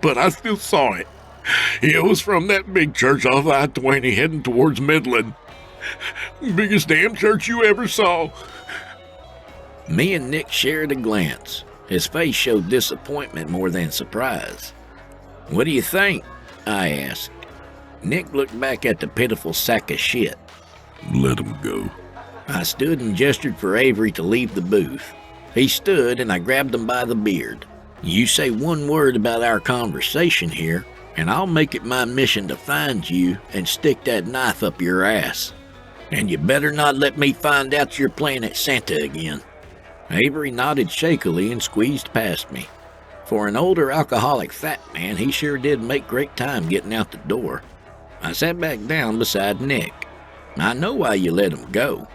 but I still saw it. It was from that big church off I-20 heading towards Midland. Biggest damn church you ever saw. Me and Nick shared a glance. His face showed disappointment more than surprise. What do you think? I asked. Nick looked back at the pitiful sack of shit. Let him go. I stood and gestured for Avery to leave the booth. He stood and I grabbed him by the beard. You say one word about our conversation here, and I'll make it my mission to find you and stick that knife up your ass. And you better not let me find out you're playing at Santa again. Avery nodded shakily and squeezed past me. For an older alcoholic fat man, he sure did make great time getting out the door. I sat back down beside Nick. I know why you let him go.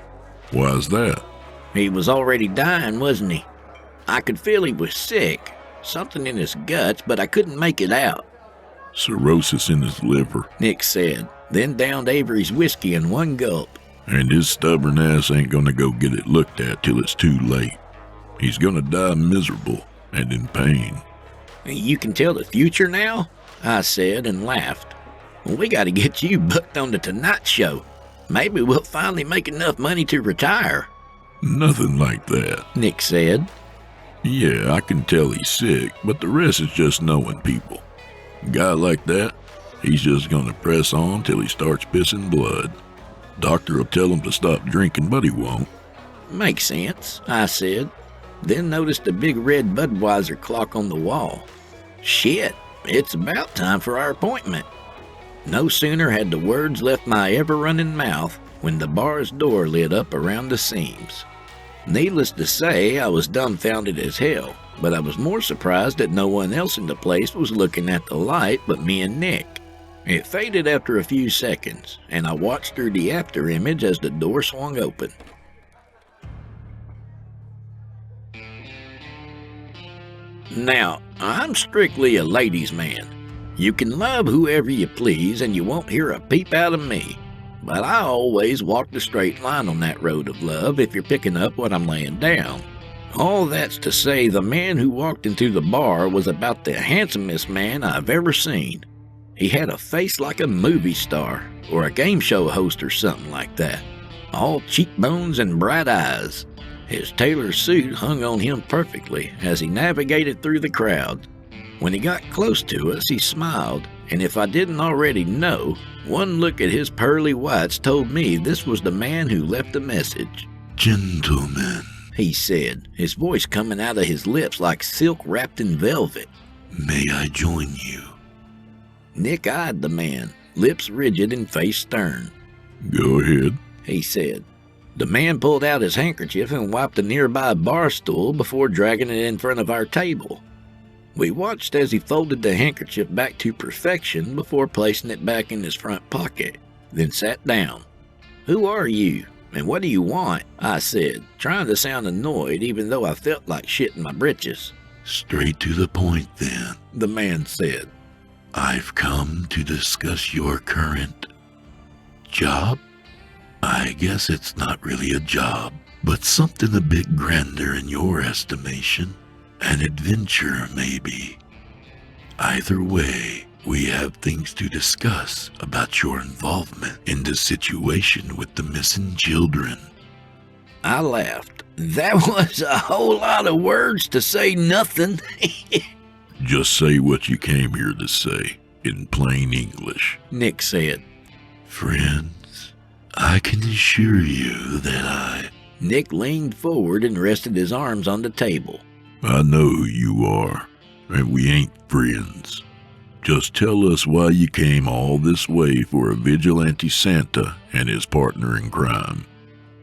Why's that? He was already dying, wasn't he? I could feel he was sick, something in his guts, but I couldn't make it out. Cirrhosis in his liver. Nick said, then downed Avery's whiskey in one gulp. And his stubborn ass ain't gonna go get it looked at till it's too late. He's gonna die miserable and in pain. You can tell the future now? I said and laughed. Well, we gotta get you booked on the Tonight Show. Maybe we'll finally make enough money to retire. Nothing like that. Nick said. Yeah, I can tell he's sick, but the rest is just knowing people. A guy like that, he's just gonna press on till he starts pissing blood. Doctor will tell him to stop drinking, but he won't. Makes sense, I said. Then noticed a big red Budweiser clock on the wall. Shit, it's about time for our appointment. No sooner had the words left my ever-running mouth when the bar's door lit up around the seams. Needless to say, I was dumbfounded as hell, but I was more surprised that no one else in the place was looking at the light but me and Nick. It faded after a few seconds, and I watched through the afterimage as the door swung open. Now, I'm strictly a ladies' man. You can love whoever you please and you won't hear a peep out of me. But I always walk the straight line on that road of love if you're picking up what I'm laying down. All that's to say the man who walked into the bar was about the handsomest man I've ever seen. He had a face like a movie star or a game show host or something like that. All cheekbones and bright eyes. His tailor suit hung on him perfectly as he navigated through the crowd. When he got close to us, he smiled, and if I didn't already know, one look at his pearly whites told me this was the man who left the message. Gentlemen, he said, his voice coming out of his lips like silk wrapped in velvet. May I join you? Nick eyed the man, lips rigid and face stern. Go ahead, he said. The man pulled out his handkerchief and wiped a nearby bar stool before dragging it in front of our table. We watched as he folded the handkerchief back to perfection before placing it back in his front pocket, then sat down. Who are you, and what do you want? I said, trying to sound annoyed even though I felt like shitting my britches. Straight to the point then, the man said. I've come to discuss your current job. I guess it's not really a job, but something a bit grander in your estimation. An adventure, maybe. Either way, we have things to discuss about your involvement in the situation with the missing children. I laughed. That was a whole lot of words to say nothing. Just say what you came here to say, in plain English, Nick said. Friends, I can assure you that Nick leaned forward and rested his arms on the table. I know who you are, and we ain't friends. Just tell us why you came all this way for a vigilante Santa and his partner in crime.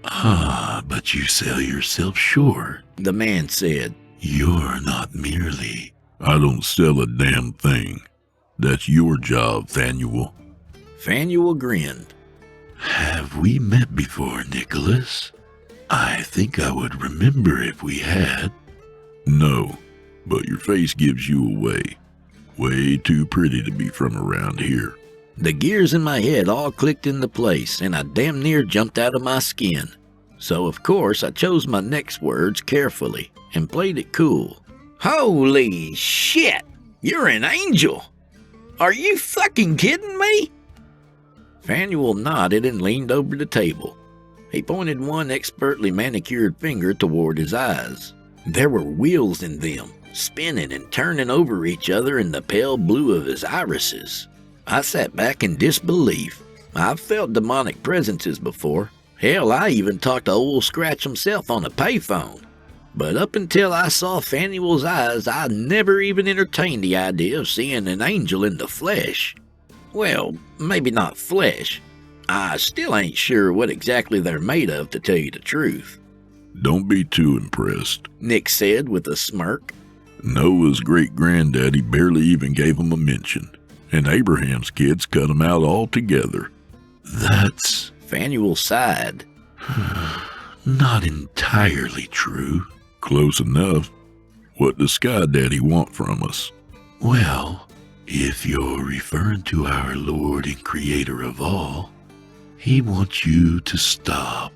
Ah, but you sell yourself short, the man said. You're not merely... I don't sell a damn thing. That's your job, Fanuel. Fanuel grinned. Have we met before, Nicholas? I think I would remember if we had. No, but your face gives you away. Way too pretty to be from around here. The gears in my head all clicked into place, and I damn near jumped out of my skin. So, of course, I chose my next words carefully and played it cool. Holy shit! You're an angel! Are you fucking kidding me? Fanuel nodded and leaned over the table. He pointed one expertly manicured finger toward his eyes. There were wheels in them, spinning and turning over each other in the pale blue of his irises. I sat back in disbelief. I've felt demonic presences before. Hell, I even talked to old Scratch himself on a payphone. But up until I saw Fanuel's eyes, I never even entertained the idea of seeing an angel in the flesh. Well, maybe not flesh. I still ain't sure what exactly they're made of, to tell you the truth. Don't be too impressed. Nick said with a smirk. Noah's great-granddaddy barely even gave him a mention, and Abraham's kids cut him out altogether. That's Fanuel sighed. not entirely true. Close enough. What does Sky Daddy want from us? Well, if you're referring to our Lord and Creator of all, He wants you to stop.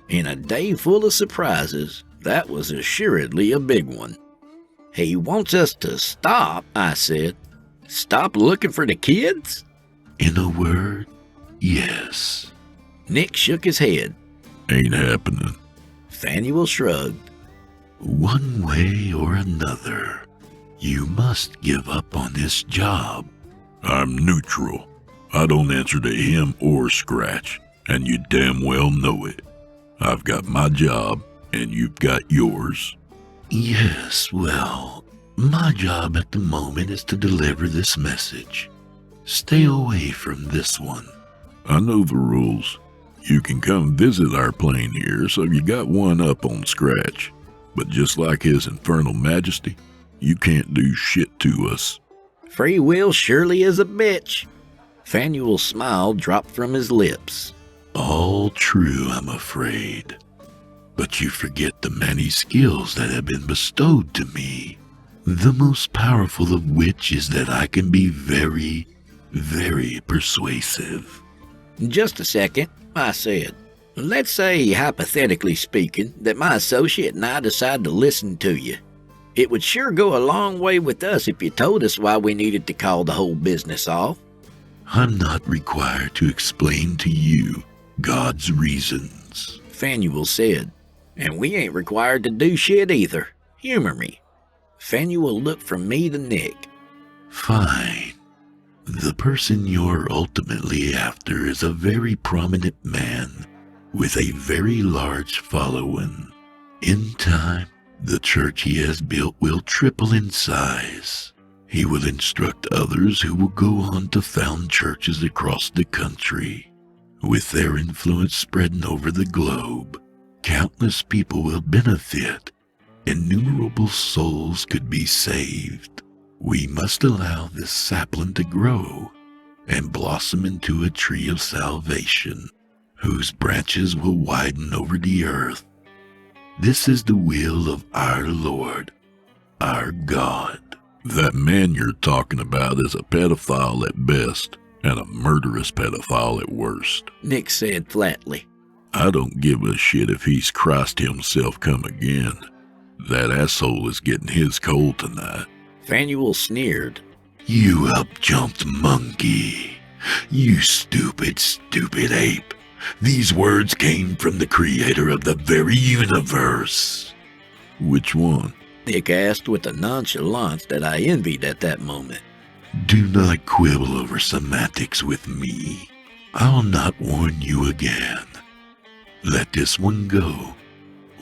In a day full of surprises, that was assuredly a big one. He wants us to stop, I said. Stop looking for the kids? In a word, yes. Nick shook his head. Ain't happening. Fanuel shrugged. One way or another, you must give up on this job. I'm neutral. I don't answer to him or Scratch, and you damn well know it. I've got my job, and you've got yours. Yes, well, my job at the moment is to deliver this message. Stay away from this one. I know the rules. You can come visit our plane here, so you got one up on Scratch. But just like his infernal majesty, you can't do shit to us. Free will surely is a bitch. Fanuel's smile dropped from his lips. All true, I'm afraid. But you forget the many skills that have been bestowed to me. The most powerful of which is that I can be very, very persuasive. Just a second, I said. Let's say, hypothetically speaking, that my associate and I decide to listen to you. It would sure go a long way with us if you told us why we needed to call the whole business off. I'm not required to explain to you God's reasons, Fanuel said. And we ain't required to do shit either. Humor me. Fanuel looked from me to Nick. Fine. The person you're ultimately after is a very prominent man with a very large following. In time, the church he has built will triple in size. He will instruct others who will go on to found churches across the country. With their influence spreading over the globe, countless people will benefit. Innumerable souls could be saved. We must allow this sapling to grow and blossom into a tree of salvation, whose branches will widen over the earth. This is the will of our Lord, our God. That man you're talking about is a pedophile at best, and a murderous pedophile at worst. Nick said flatly. I don't give a shit if he's Christ himself come again. That asshole is getting his coal tonight. Fanuel sneered. You up-jumped monkey. You stupid, stupid ape. These words came from the creator of the very universe. Which one? Nick asked with a nonchalance that I envied at that moment. Do not quibble over semantics with me. I'll not warn you again. Let this one go,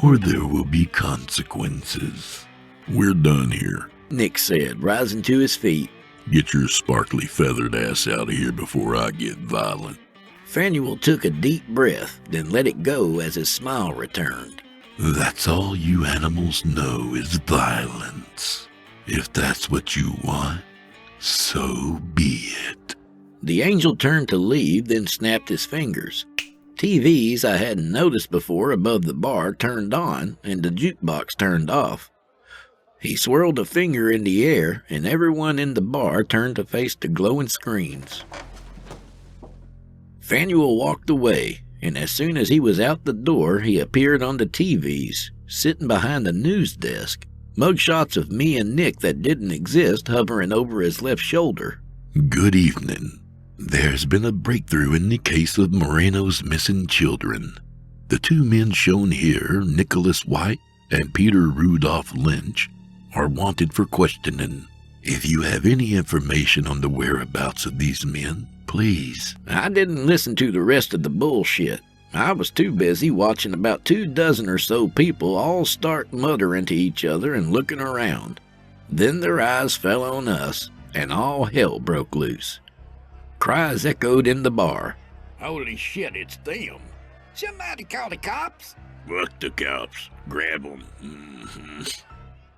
or there will be consequences. We're done here, Nick said, rising to his feet. Get your sparkly feathered ass out of here before I get violent. Fanuel took a deep breath, then let it go as his smile returned. That's all you animals know is violence. If that's what you want, so be it. The angel turned to leave, then snapped his fingers. TVs I hadn't noticed before above the bar turned on, and the jukebox turned off. He swirled a finger in the air, and everyone in the bar turned to face the glowing screens. Fanuel walked away, and as soon as he was out the door, he appeared on the TVs, sitting behind the news desk, mugshots of me and Nick that didn't exist hovering over his left shoulder. Good evening. There's been a breakthrough in the case of Moreno's missing children. The two men shown here, Nicholas White and Peter Rudolph Lynch, are wanted for questioning. If you have any information on the whereabouts of these men, please. I didn't listen to the rest of the bullshit. I was too busy watching about 24 or so people all start muttering to each other and looking around. Then their eyes fell on us, and all hell broke loose. Cries echoed in the bar. Holy shit, it's them. Somebody call the cops? Fuck the cops. Grab them.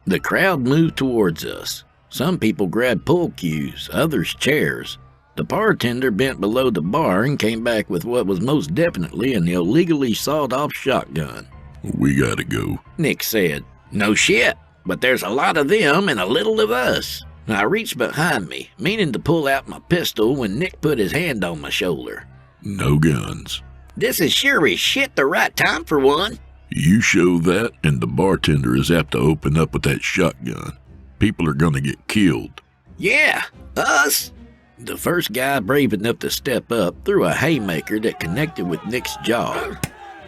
The crowd moved towards us. Some people grabbed pull cues, others chairs. The bartender bent below the bar and came back with what was most definitely an illegally sawed-off shotgun. We gotta go. Nick said, "No shit, but there's a lot of them and a little of us." I reached behind me, meaning to pull out my pistol when Nick put his hand on my shoulder. No guns. This is sure as shit the right time for one. You show that, and the bartender is apt to open up with that shotgun. People are gonna get killed. Yeah, us. The first guy brave enough to step up threw a haymaker that connected with Nick's jaw.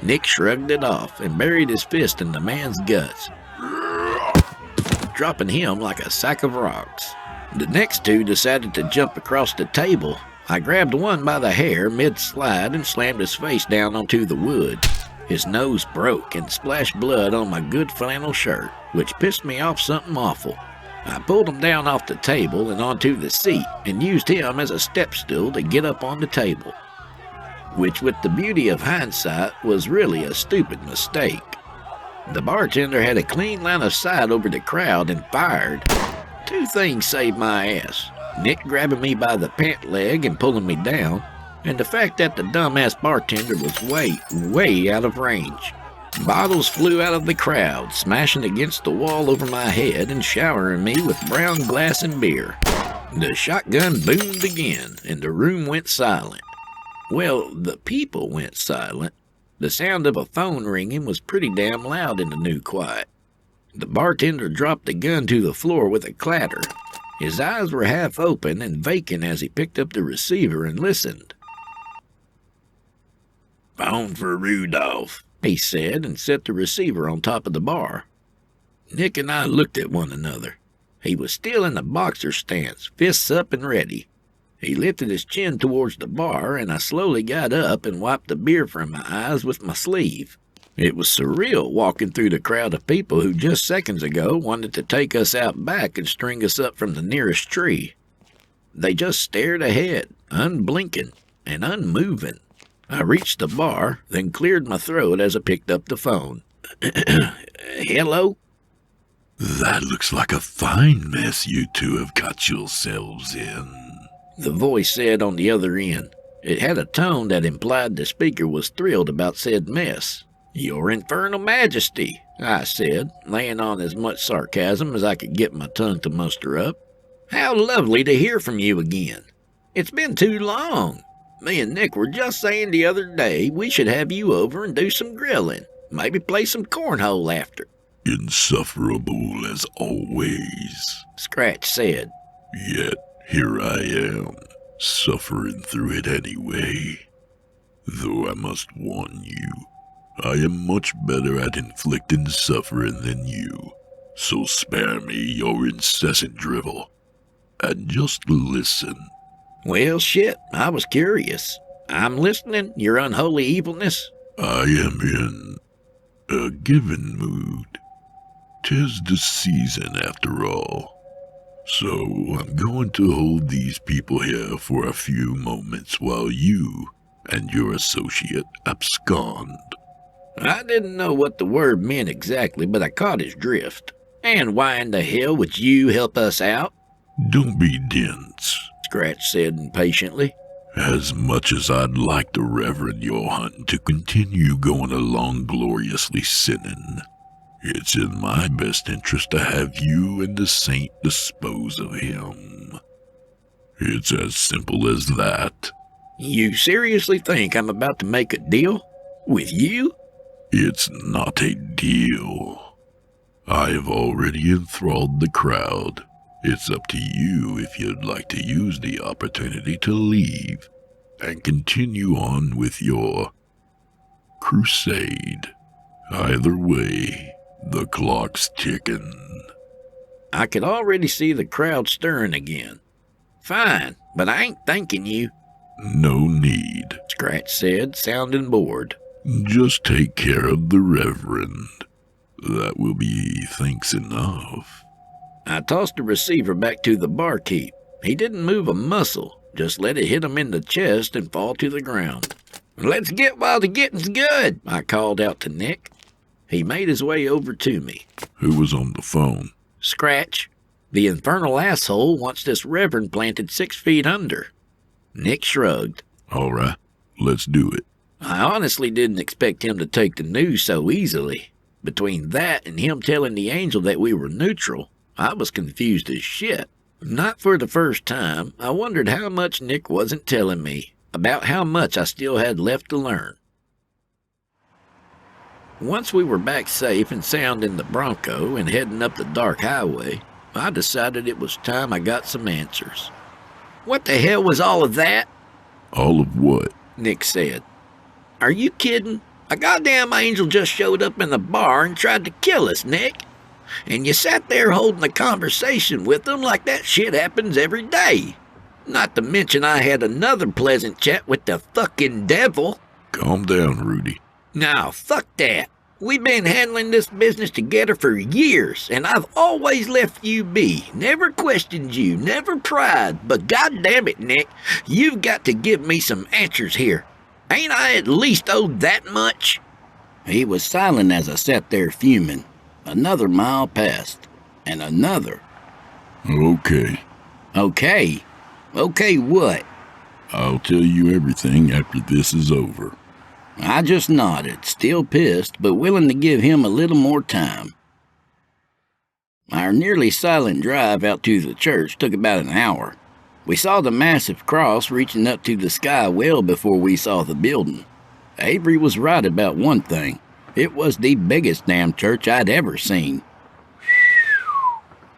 Nick shrugged it off and buried his fist in the man's guts, dropping him like a sack of rocks. The next two decided to jump across the table. I grabbed one by the hair mid-slide and slammed his face down onto the wood. His nose broke and splashed blood on my good flannel shirt, which pissed me off something awful. I pulled him down off the table and onto the seat and used him as a step stool to get up on the table, which with the beauty of hindsight was really a stupid mistake. The bartender had a clean line of sight over the crowd and fired. Two things saved my ass: Nick grabbing me by the pant leg and pulling me down, and the fact that the dumbass bartender was way out of range. Bottles flew out of the crowd, smashing against the wall over my head and showering me with brown glass and beer. The shotgun boomed again, and the room went silent. Well, the people went silent. The sound of a phone ringing was pretty damn loud in the new quiet. The bartender dropped the gun to the floor with a clatter. His eyes were half open and vacant as he picked up the receiver and listened. "Phone for Rudolph," he said, and set the receiver on top of the bar. Nick and I looked at one another. He was still in the boxer stance, fists up and ready. He lifted his chin towards the bar, and I slowly got up and wiped the beer from my eyes with my sleeve. It was surreal walking through the crowd of people who just seconds ago wanted to take us out back and string us up from the nearest tree. They just stared ahead, unblinking and unmoving. I reached the bar, then cleared my throat as I picked up the phone. "Hello?" That looks like a fine mess you two have got yourselves in, the voice said on the other end. It had a tone that implied the speaker was thrilled about said mess. "Your infernal majesty," I said, laying on as much sarcasm as I could get my tongue to muster up. "How lovely to hear from you again. It's been too long. Me and Nick were just saying the other day we should have you over and do some grilling. Maybe play some cornhole after." Insufferable as always. Scratch said. Yet here I am, suffering through it anyway. Though I must warn you, I am much better at inflicting suffering than you, so spare me your incessant drivel, and just listen. Well, shit, I was curious. I'm listening, your unholy evilness. I am in a given mood. 'Tis the season after all. So I'm going to hold these people here for a few moments while you and your associate abscond. I didn't know what the word meant exactly, but I caught his drift. And why in the hell would you help us out? Don't be dense, Scratch said impatiently. As much as I'd like the Reverend Johann to continue going along gloriously sinning, It's in my best interest to have you and the saint dispose of him. It's as simple as that. You seriously think I'm about to make a deal? With you? It's not a deal. I have already enthralled the crowd. It's up to you if you'd like to use the opportunity to leave and continue on with your crusade. Either way, the clock's ticking. I could already see the crowd stirring again. Fine, but I ain't thanking you, No need. Scratch said, sounding bored. Just take care of the Reverend. That will be thanks enough. I tossed the receiver back to the barkeep. He didn't move a muscle, just let it hit him in the chest and fall to the ground. Let's get while the getting's good, I called out to Nick. He made his way over to me. Who was on the phone? Scratch. The infernal asshole wants this Reverend planted 6 feet under. Nick shrugged. All right, let's do it. I honestly didn't expect him to take the news so easily. Between that and him telling the angel that we were neutral, I was confused as shit. Not for the first time, I wondered how much Nick wasn't telling me, about how much I still had left to learn. Once we were back safe and sound in the Bronco and heading up the dark highway, I decided it was time I got some answers. What the hell was all of that? All of what? Nick said. Are you kidding? A goddamn angel just showed up in the bar and tried to kill us, Nick. And you sat there holding a conversation with him like that shit happens every day. Not to mention I had another pleasant chat with the fucking devil. Calm down, Rudy. Now, fuck that. We've been handling this business together for years, and I've always left you be. Never questioned you, never pried. But goddamn it, Nick, you've got to give me some answers here. Ain't I at least owed that much? He was silent as I sat there fuming. Another mile passed, and another. Okay. Okay? Okay what? I'll tell you everything after this is over. I just nodded, still pissed, but willing to give him a little more time. Our nearly silent drive out to the church took about an hour. We saw the massive cross reaching up to the sky well before we saw the building. Avery was right about one thing. It was the biggest damn church I'd ever seen.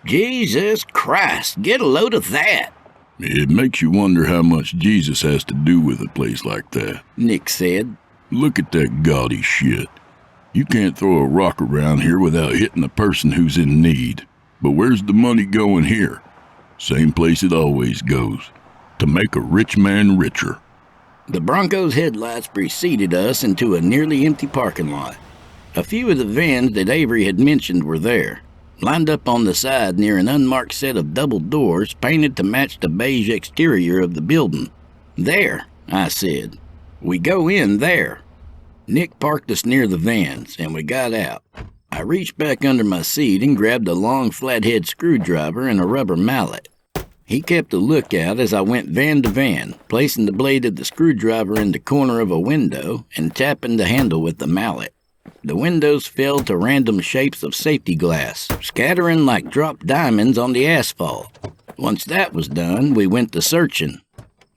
Jesus Christ, get a load of that, It makes you wonder how much Jesus has to do with a place like that. Nick said. Look at that gaudy shit. You can't throw a rock around here without hitting a person who's in need. But where's the money going here? Same place it always goes. To make a rich man richer. The Bronco's headlights preceded us into a nearly empty parking lot. A few of the vans that Avery had mentioned were there, lined up on the side near an unmarked set of double doors painted to match the beige exterior of the building. There, I said. We go in there. Nick parked us near the vans, and we got out. I reached back under my seat and grabbed a long flathead screwdriver and a rubber mallet. He kept a lookout as I went van to van, placing the blade of the screwdriver in the corner of a window and tapping the handle with the mallet. The windows fell to random shapes of safety glass, scattering like dropped diamonds on the asphalt. Once that was done, we went to searching.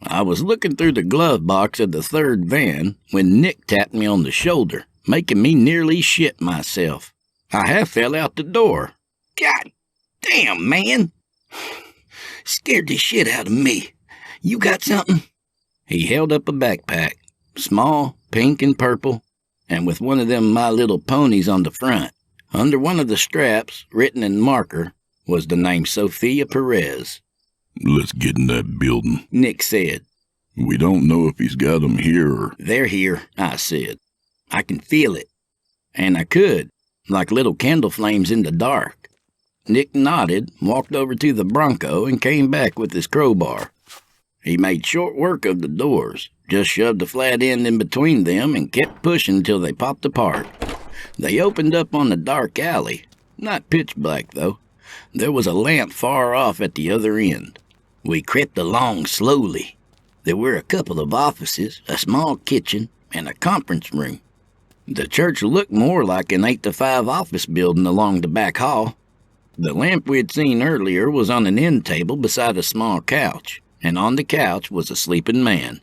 I was looking through the glove box of the third van when Nick tapped me on the shoulder, making me nearly shit myself. I half fell out the door. God damn, man! Scared the shit out of me. You got something? He held up a backpack, small, pink and purple, and with one of them My Little Ponies on the front. Under one of the straps, written in marker, was the name Sophia Perez. Let's get in that building, Nick said. We don't know if he's got them here or... They're here, I said. I can feel it. And I could, like little candle flames in the dark. Nick nodded, walked over to the Bronco, and came back with his crowbar. He made short work of the doors, just shoved a flat end in between them and kept pushing till they popped apart. They opened up on a dark alley. Not pitch black, though. There was a lamp far off at the other end. We crept along slowly. There were a couple of offices, a small kitchen, and a conference room. The church looked more like an 8-to-5 office building along the back hall. The lamp we had seen earlier was on an end table beside a small couch, and on the couch was a sleeping man.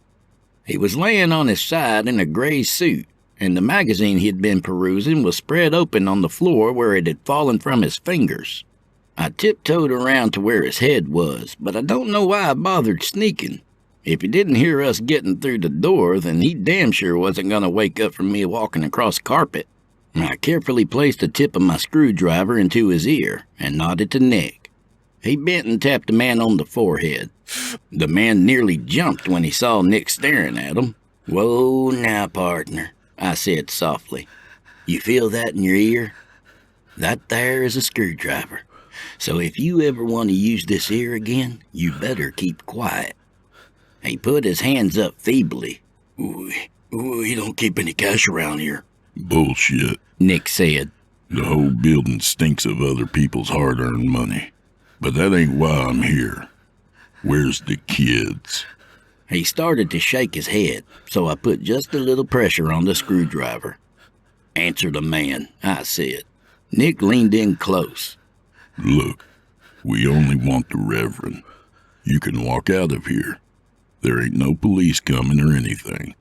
He was laying on his side in a gray suit, and the magazine he had been perusing was spread open on the floor where it had fallen from his fingers. I tiptoed around to where his head was, but I don't know why I bothered sneaking. If he didn't hear us getting through the door, then he damn sure wasn't going to wake up from me walking across carpet. I carefully placed the tip of my screwdriver into his ear and nodded to Nick. He bent and tapped the man on the forehead. The man nearly jumped when he saw Nick staring at him. "Whoa now, partner," I said softly. "You feel that in your ear? That there is a screwdriver. So if you ever want to use this ear again, you better keep quiet." He put his hands up feebly. We don't keep any cash around here," Bullshit. Nick said. The whole building stinks of other people's hard-earned money. But that ain't why I'm here. Where's the kids? He started to shake his head, so I put just a little pressure on the screwdriver. "Answer the man," I said. Nick leaned in close. Look, we only want the Reverend. You can walk out of here. There ain't no police coming or anything.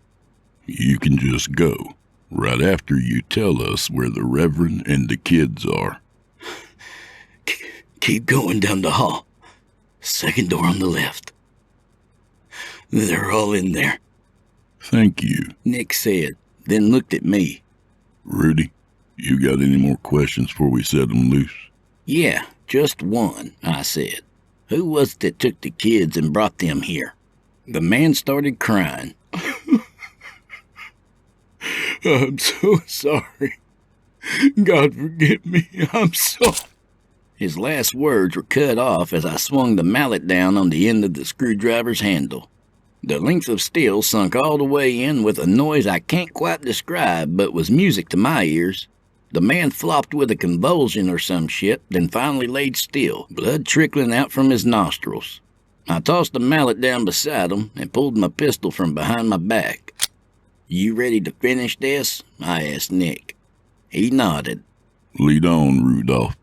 You can just go, right after you tell us where the Reverend and the kids are. Keep going down the hall. Second door on the left. They're all in there." Thank you. Nick said, then looked at me. Rudy, you got any more questions before we set them loose? "Yeah, just one," I said. "Who was it that took the kids and brought them here?" The man started crying. I'm so sorry. God forgive me. I'm so... His last words were cut off as I swung the mallet down on the end of the screwdriver's handle. The length of steel sunk all the way in with a noise I can't quite describe, but was music to my ears. The man flopped with a convulsion or some shit, then finally laid still, blood trickling out from his nostrils. I tossed the mallet down beside him and pulled my pistol from behind my back. "You ready to finish this?" I asked Nick. He nodded. Lead on, Rudolph.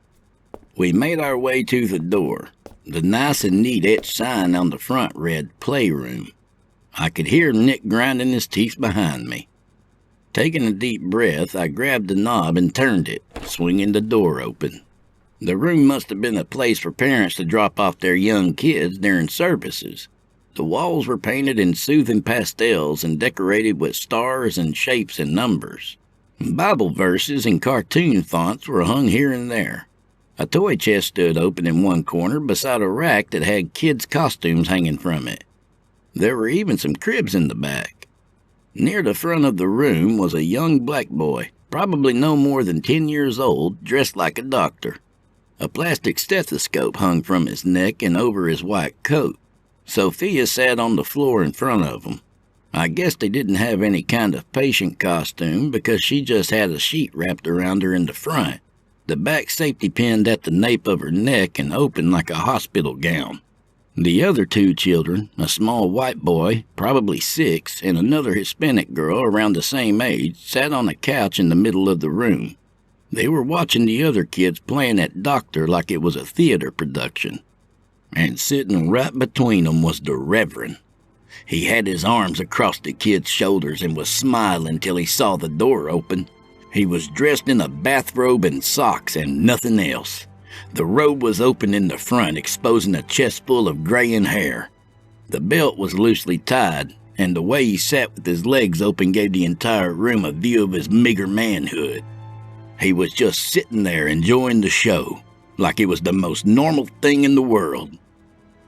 We made our way to the door. The nice and neat etched sign on the front read Playroom. I could hear Nick grinding his teeth behind me. Taking a deep breath, I grabbed the knob and turned it, swinging the door open. The room must have been a place for parents to drop off their young kids during services. The walls were painted in soothing pastels and decorated with stars and shapes and numbers. Bible verses in cartoon fonts were hung here and there. A toy chest stood open in one corner beside a rack that had kids' costumes hanging from it. There were even some cribs in the back. Near the front of the room was a young black boy, probably no more than 10 years old, dressed like a doctor. A plastic stethoscope hung from his neck and over his white coat. Sophia sat on the floor in front of him. I guess they didn't have any kind of patient costume because she just had a sheet wrapped around her in the front, the back safety pinned at the nape of her neck and open like a hospital gown. The other two children, a small white boy, probably 6, and another Hispanic girl around the same age, sat on a couch in the middle of the room. They were watching the other kids playing at doctor like it was a theater production. And sitting right between them was the Reverend. He had his arms across the kid's shoulders and was smiling till he saw the door open. He was dressed in a bathrobe and socks and nothing else. The robe was open in the front, exposing a chest full of graying hair. The belt was loosely tied, and the way he sat with his legs open gave the entire room a view of his meager manhood. He was just sitting there enjoying the show, like it was the most normal thing in the world.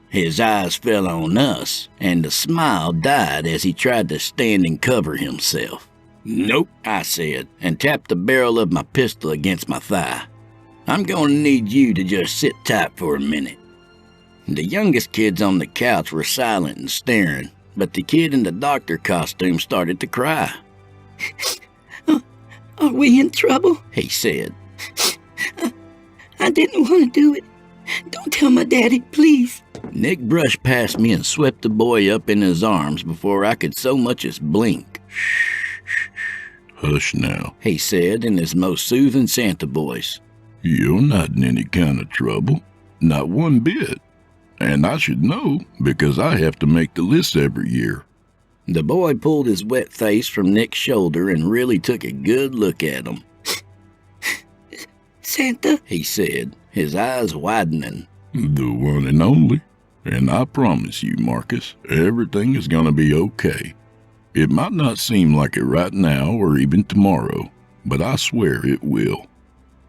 His eyes fell on us, and the smile died as he tried to stand and cover himself. "Nope," I said, and tapped the barrel of my pistol against my thigh. "I'm going to need you to just sit tight for a minute." The youngest kids on the couch were silent and staring, but the kid in the doctor costume started to cry. "Are we in trouble?" he said. I didn't want to do it. Don't tell my daddy, please." Nick brushed past me and swept the boy up in his arms before I could so much as blink. Hush now. he said in his most soothing Santa voice. You're not in any kind of trouble. Not one bit. And I should know, because I have to make the list every year. The boy pulled his wet face from Nick's shoulder and really took a good look at him. Santa, He said, his eyes widening. The one and only. And I promise you, Marcus, everything is going to be okay. It might not seem like it right now or even tomorrow, but I swear it will.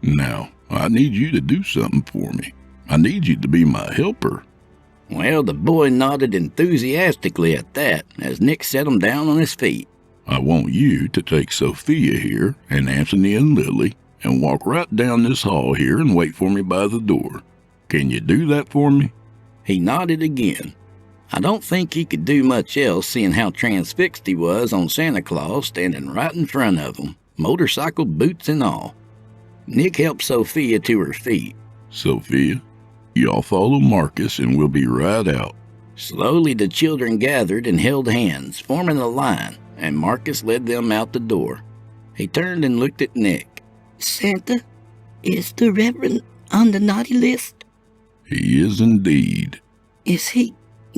Now, I need you to do something for me. I need you to be my helper. Well, the boy nodded enthusiastically at that as Nick set him down on his feet. I want you to take Sophia here and Anthony and Lily and walk right down this hall here and wait for me by the door. Can you do that for me? He nodded again. I don't think he could do much else, seeing how transfixed he was on Santa Claus standing right in front of him, motorcycle boots and all. Nick helped Sophia to her feet. Sophia, y'all follow Marcus and we'll be right out. Slowly the children gathered and held hands, forming a line, and Marcus led them out the door. He turned and looked at Nick. Santa, is the Reverend on the naughty list? He is indeed. Is he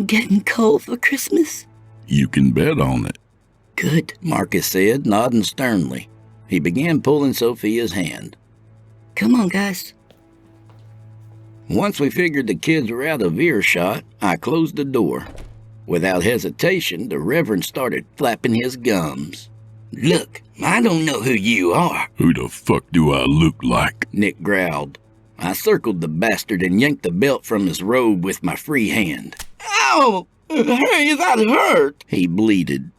getting coal for Christmas? You can bet on it. Good. Marcus said, nodding sternly. He began pulling Sophia's hand. Come on, guys. Once we figured the kids were out of earshot, I closed the door. Without hesitation, the Reverend started flapping his gums. Look, I don't know who you are. Who the fuck do I look like? Nick growled. I circled the bastard and yanked the belt from his robe with my free hand. Ow! Hey, that hurt! He bleated.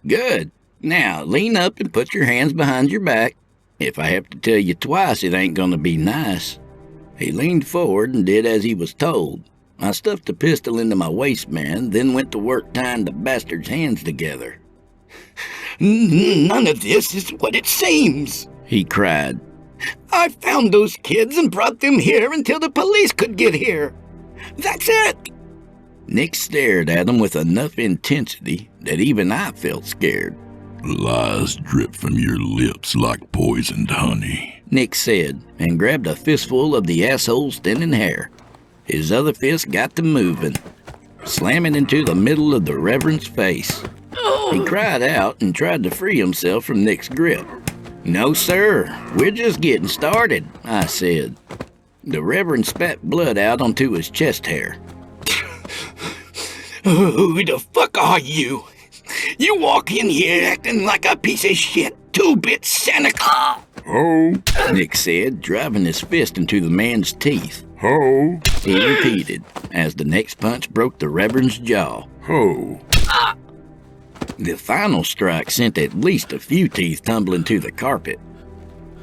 Good. Now, lean up and put your hands behind your back. If I have to tell you twice, it ain't gonna be nice. He leaned forward and did as he was told. I stuffed the pistol into my waistband, then went to work tying the bastard's hands together. None of this is what it seems, he cried. I found those kids and brought them here until the police could get here. That's it. Nick stared at him with enough intensity that even I felt scared. Lies drip from your lips like poisoned honey, Nick said, and grabbed a fistful of the asshole's thinning hair. His other fist got to moving, slamming into the middle of the Reverend's face. He cried out and tried to free himself from Nick's grip. No, sir, we're just getting started, I said. The Reverend spat blood out onto his chest hair. Who the fuck are you? You walk in here acting like a piece of shit, two-bit Santa Claus. Ho, Nick said, driving his fist into the man's teeth. ho, He repeated, as the next punch broke the Reverend's jaw. ho. The final strike sent at least a few teeth tumbling to the carpet.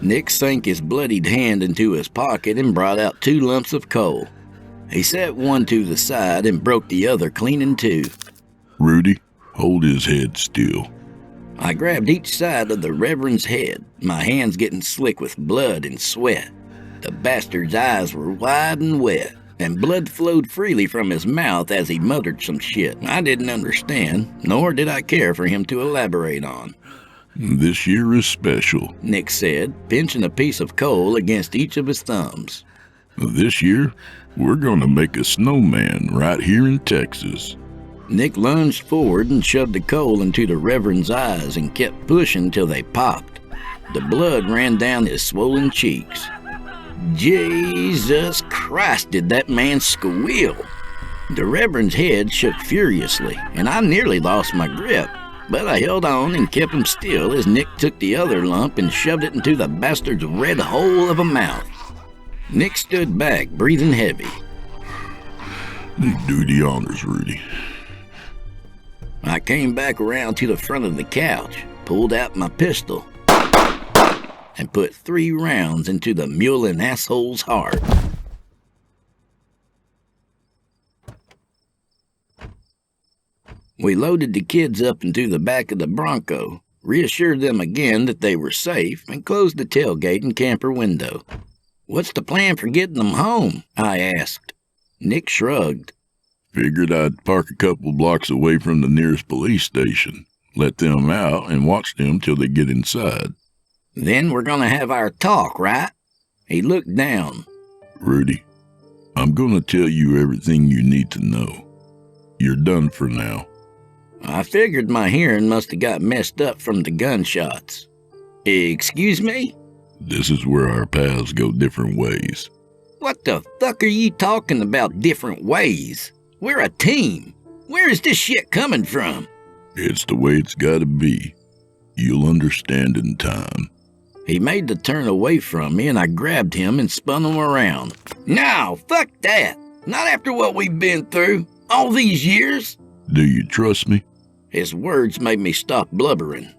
Nick sank his bloodied hand into his pocket and brought out 2 lumps of coal. He set one to the side and broke the other clean in 2. Rudy, hold his head still. I grabbed each side of the Reverend's head, my hands getting slick with blood and sweat. The bastard's eyes were wide and wet, and blood flowed freely from his mouth as he muttered some shit I didn't understand, nor did I care for him to elaborate on. This year is special. Nick said, pinching a piece of coal against each of his thumbs. This year, we're gonna make a snowman right here in Texas. Nick lunged forward and shoved the coal into the Reverend's eyes and kept pushing till they popped. The blood ran down his swollen cheeks. Jesus Christ, did that man squeal. The Reverend's head shook furiously, and I nearly lost my grip, but I held on and kept him still as Nick took the other lump and shoved it into the bastard's red hole of a mouth. Nick stood back, breathing heavy. Do the honors, Rudy. I came back around to the front of the couch, pulled out my pistol, and put 3 rounds into the mewling asshole's heart. We loaded the kids up into the back of the Bronco, reassured them again that they were safe, and closed the tailgate and camper window. What's the plan for getting them home? I asked. Nick shrugged. Figured I'd park a couple blocks away from the nearest police station, let them out, and watch them till they get inside. Then we're gonna have our talk, right? He looked down. Rudy, I'm gonna tell you everything you need to know. You're done for now. I figured my hearing must have got messed up from the gunshots. Excuse me? This is where our paths go different ways. What the fuck are you talking about different ways? We're a team. Where is this shit coming from? It's the way it's gotta be. You'll understand in time. He made the turn away from me and I grabbed him and spun him around. No, fuck that. Not after what we've been through. All these years. Do you trust me? His words made me stop blubbering.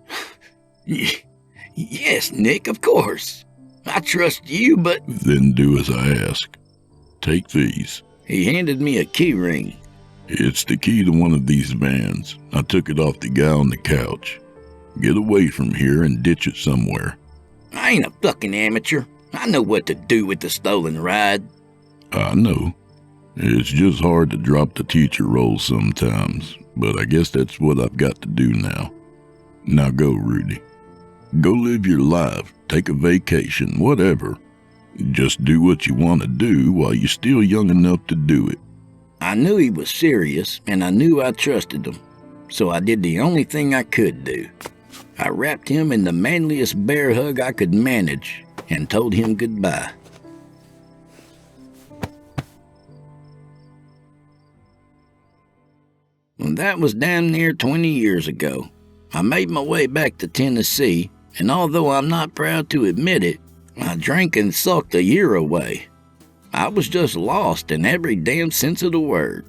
Yes, Nick, of course. I trust you, but... Then do as I ask. Take these. He handed me a key ring. It's the key to one of these vans. I took it off the guy on the couch. Get away from here and ditch it somewhere. I ain't a fucking amateur. I know what to do with the stolen ride. I know. It's just hard to drop the teacher role sometimes, but I guess that's what I've got to do now. Now go, Rudy. Go live your life, take a vacation, whatever. Just do what you want to do while you're still young enough to do it. I knew he was serious, and I knew I trusted him, so I did the only thing I could do. I wrapped him in the manliest bear hug I could manage and told him goodbye. Well, that was damn near 20 years ago. I made my way back to Tennessee, and although I'm not proud to admit it, I drank and sulked a year away. I was just lost in every damn sense of the word.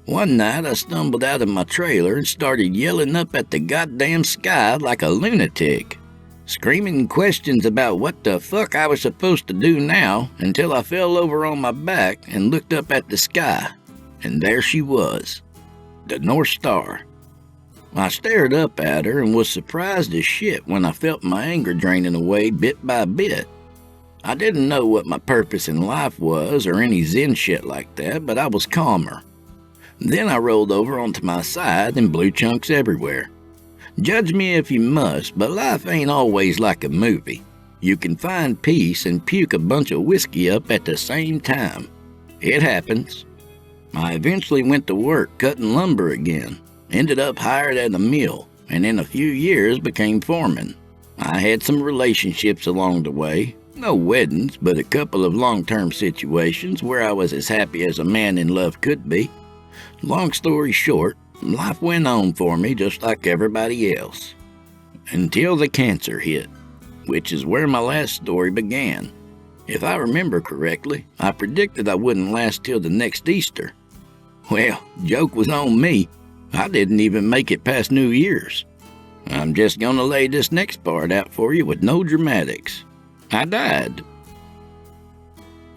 One night I stumbled out of my trailer and started yelling up at the goddamn sky like a lunatic, screaming questions about what the fuck I was supposed to do now until I fell over on my back and looked up at the sky, and there she was, the North Star. I stared up at her and was surprised as shit when I felt my anger draining away bit by bit. I didn't know what my purpose in life was or any Zen shit like that, but I was calmer. Then I rolled over onto my side and blew chunks everywhere. Judge me if you must, but life ain't always like a movie. You can find peace and puke a bunch of whiskey up at the same time. It happens. I eventually went to work cutting lumber again, ended up hired at a mill, and in a few years became foreman. I had some relationships along the way, no weddings, but a couple of long-term situations where I was as happy as a man in love could be. Long story short, life went on for me just like everybody else. Until the cancer hit, which is where my last story began. If I remember correctly, I predicted I wouldn't last till the next Easter. Well, joke was on me. I didn't even make it past New Year's. I'm just gonna lay this next part out for you with no dramatics. I died.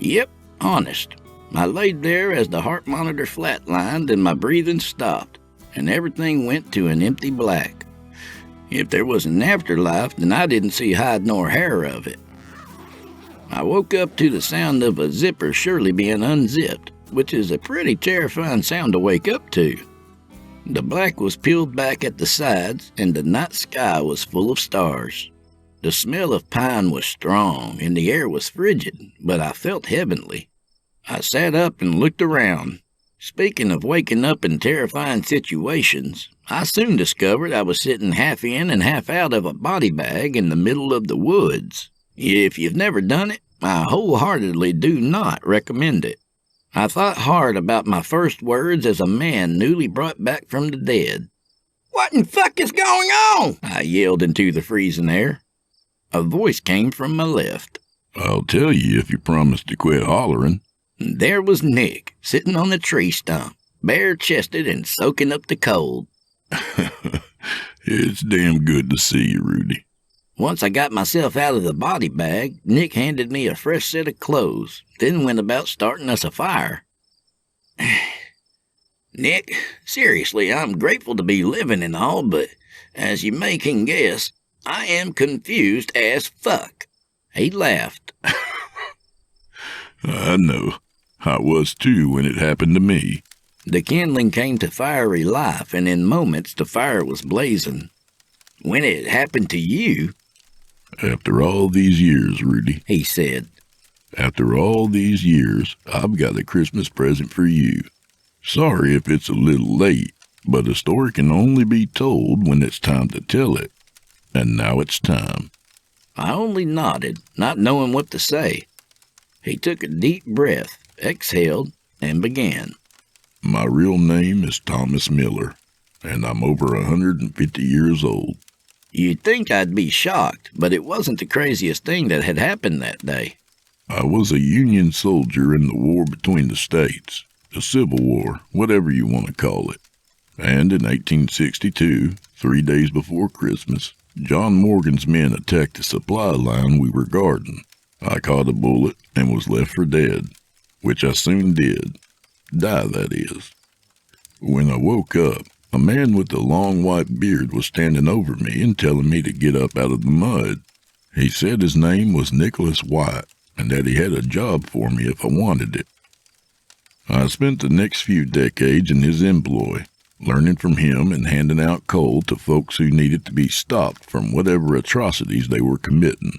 Yep, honest. I laid there as the heart monitor flatlined and my breathing stopped, and everything went to an empty black. If there was an afterlife, then I didn't see hide nor hair of it. I woke up to the sound of a zipper surely being unzipped, which is a pretty terrifying sound to wake up to. The black was peeled back at the sides, and the night sky was full of stars. The smell of pine was strong, and the air was frigid, but I felt heavenly. I sat up and looked around. Speaking of waking up in terrifying situations, I soon discovered I was sitting half in and half out of a body bag in the middle of the woods. If you've never done it, I wholeheartedly do not recommend it. I thought hard about my first words as a man newly brought back from the dead. "What in fuck is going on?" I yelled into the freezing air. A voice came from my left. I'll tell you if you promise to quit hollering. There was Nick, sitting on the tree stump, bare-chested and soaking up the cold. It's damn good to see you, Rudy. Once I got myself out of the body bag, Nick handed me a fresh set of clothes, then went about starting us a fire. Nick, seriously, I'm grateful to be living and all, but as you may can guess, I am confused as fuck. He laughed. I know. I was too when it happened to me. The kindling came to fiery life, and in moments the fire was blazing. When it happened to you, After all these years, Rudy, he said. after all these years, I've got a Christmas present for you. Sorry if it's a little late, but a story can only be told when it's time to tell it. And now it's time. I only nodded, not knowing what to say. He took a deep breath, exhaled, and began. My real name is Thomas Miller, and I'm over 150 years old. You'd think I'd be shocked, but it wasn't the craziest thing that had happened that day. I was a Union soldier in the war between the states, the Civil War, whatever you want to call it. And in 1862, 3 days before Christmas, John Morgan's men attacked the supply line we were guarding. I caught a bullet and was left for dead, which I soon did. Die, that is. When I woke up, a man with a long white beard was standing over me and telling me to get up out of the mud. He said his name was Nicholas White and that he had a job for me if I wanted it. I spent the next few decades in his employ, learning from him and handing out coal to folks who needed to be stopped from whatever atrocities they were committing.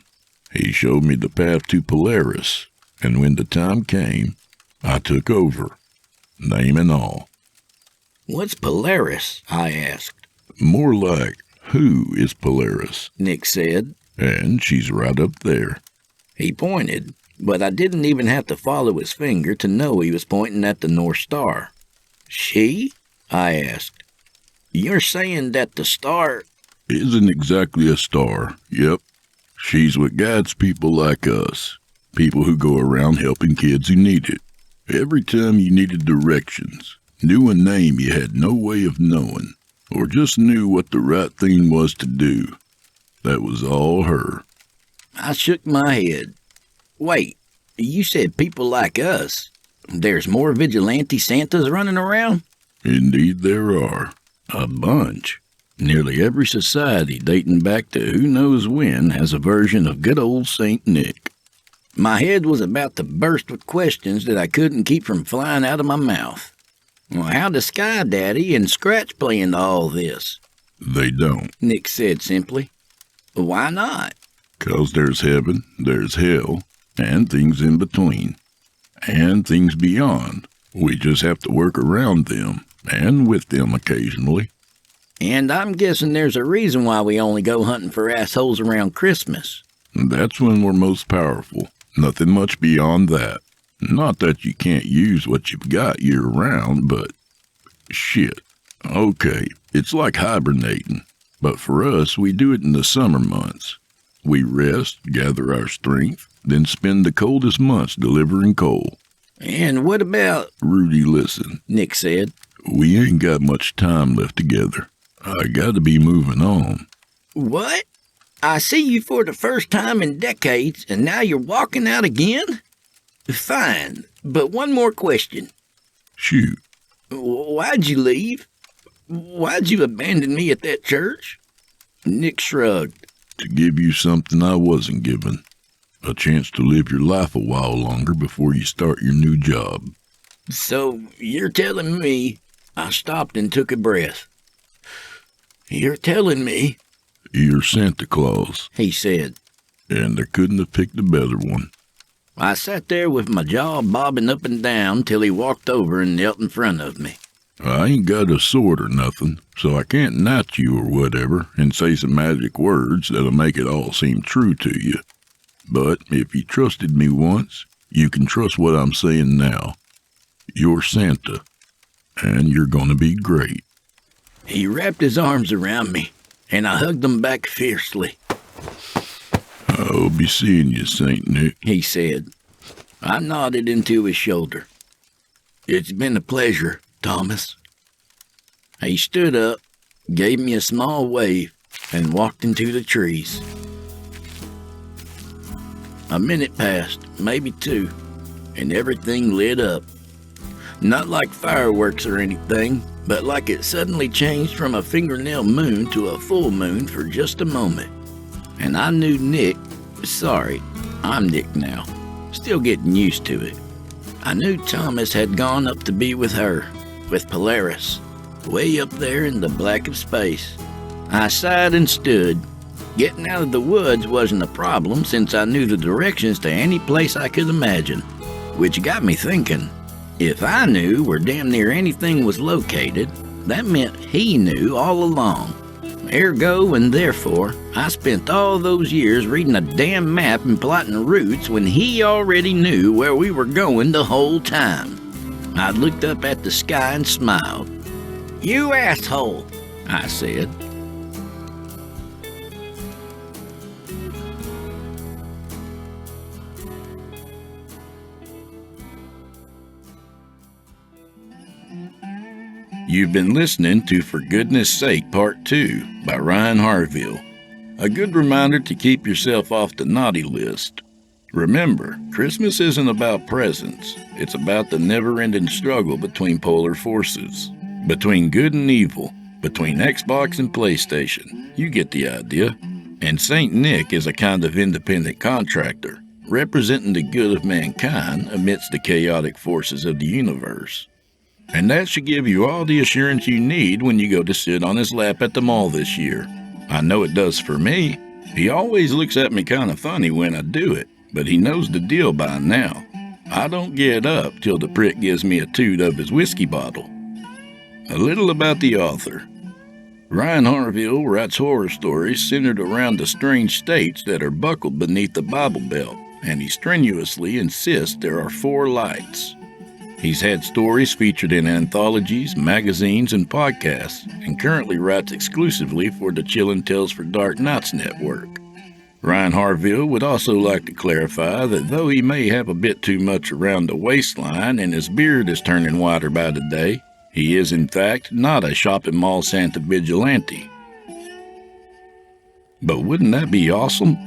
He showed me the path to Polaris, and when the time came, I took over, name and all. What's Polaris? I asked. More like, who is Polaris? Nick said. And she's right up there. He pointed, but I didn't even have to follow his finger to know he was pointing at the North Star. She? I asked. You're saying that the star... Isn't exactly a star, yep. She's what guides people like us, people who go around helping kids who need it. Every time you needed directions, knew a name you had no way of knowing, or just knew what the right thing was to do, that was all her. I shook my head. Wait, you said people like us. There's more vigilante Santas running around? Indeed there are. A bunch. Nearly every society dating back to who knows when has a version of good old St. Nick. My head was about to burst with questions that I couldn't keep from flying out of my mouth. Well, how does Sky Daddy and Scratch play into all this? They don't. Nick said simply. Why not? 'Cause there's heaven, there's hell, and things in between. And things beyond. We just have to work around them, and with them occasionally. And I'm guessing there's a reason why we only go hunting for assholes around Christmas. That's when we're most powerful. Nothing much beyond that. Not that you can't use what you've got year-round, but... shit. Okay, it's like hibernating. But for us, we do it in the summer months. We rest, gather our strength, then spend the coldest months delivering coal. And what about... Rudy, listen. Nick said. We ain't got much time left together. I gotta be moving on. What? I see you for the first time in decades, and now you're walking out again? Fine, but one more question. Shoot. Why'd you leave? Why'd you abandon me at that church? Nick shrugged. To give you something I wasn't given. A chance to live your life a while longer before you start your new job. So you're telling me... I stopped and took a breath. You're telling me... You're Santa Claus, he said. And I couldn't have picked a better one. I sat there with my jaw bobbing up and down till he walked over and knelt in front of me. I ain't got a sword or nothing, so I can't knight you or whatever and say some magic words that'll make it all seem true to you. But if you trusted me once, you can trust what I'm saying now. You're Santa, and you're gonna be great. He wrapped his arms around me, and I hugged him back fiercely. I'll be seeing you, St. Nick, he said. I nodded into his shoulder. It's been a pleasure, Thomas. He stood up, gave me a small wave, and walked into the trees. A minute passed, maybe two, and everything lit up. Not like fireworks or anything, but like it suddenly changed from a fingernail moon to a full moon for just a moment. And I knew Nick, sorry, I'm Nick now, still getting used to it. I knew Thomas had gone up to be with her, with Polaris, way up there in the black of space. I sighed and stood, Getting out of the woods wasn't a problem since I knew the directions to any place I could imagine, which got me thinking, if I knew where damn near anything was located, that meant he knew all along. Ergo and therefore, I spent all those years reading a damn map and plotting routes when he already knew where we were going the whole time. I looked up at the sky and smiled. "You asshole," I said. You've been listening to For Goodness Sake Part 2 by Ryan Harville. A good reminder to keep yourself off the naughty list. Remember, Christmas isn't about presents. It's about the never-ending struggle between polar forces. Between good and evil. Between Xbox and PlayStation. You get the idea. And St. Nick is a kind of independent contractor, representing the good of mankind amidst the chaotic forces of the universe. And that should give you all the assurance you need when you go to sit on his lap at the mall this year. I know it does for me. He always looks at me kind of funny when I do it, but he knows the deal by now. I don't get up till the prick gives me a toot of his whiskey bottle. A little about the author. Ryan Harville writes horror stories centered around the strange states that are buckled beneath the Bible Belt, and he strenuously insists there are 4 lights. He's had stories featured in anthologies, magazines, and podcasts, and currently writes exclusively for the Chillin' Tales for Dark Nights network. Ryan Harville would also like to clarify that though he may have a bit too much around the waistline and his beard is turning whiter by the day, he is in fact not a shopping mall Santa vigilante. But wouldn't that be awesome?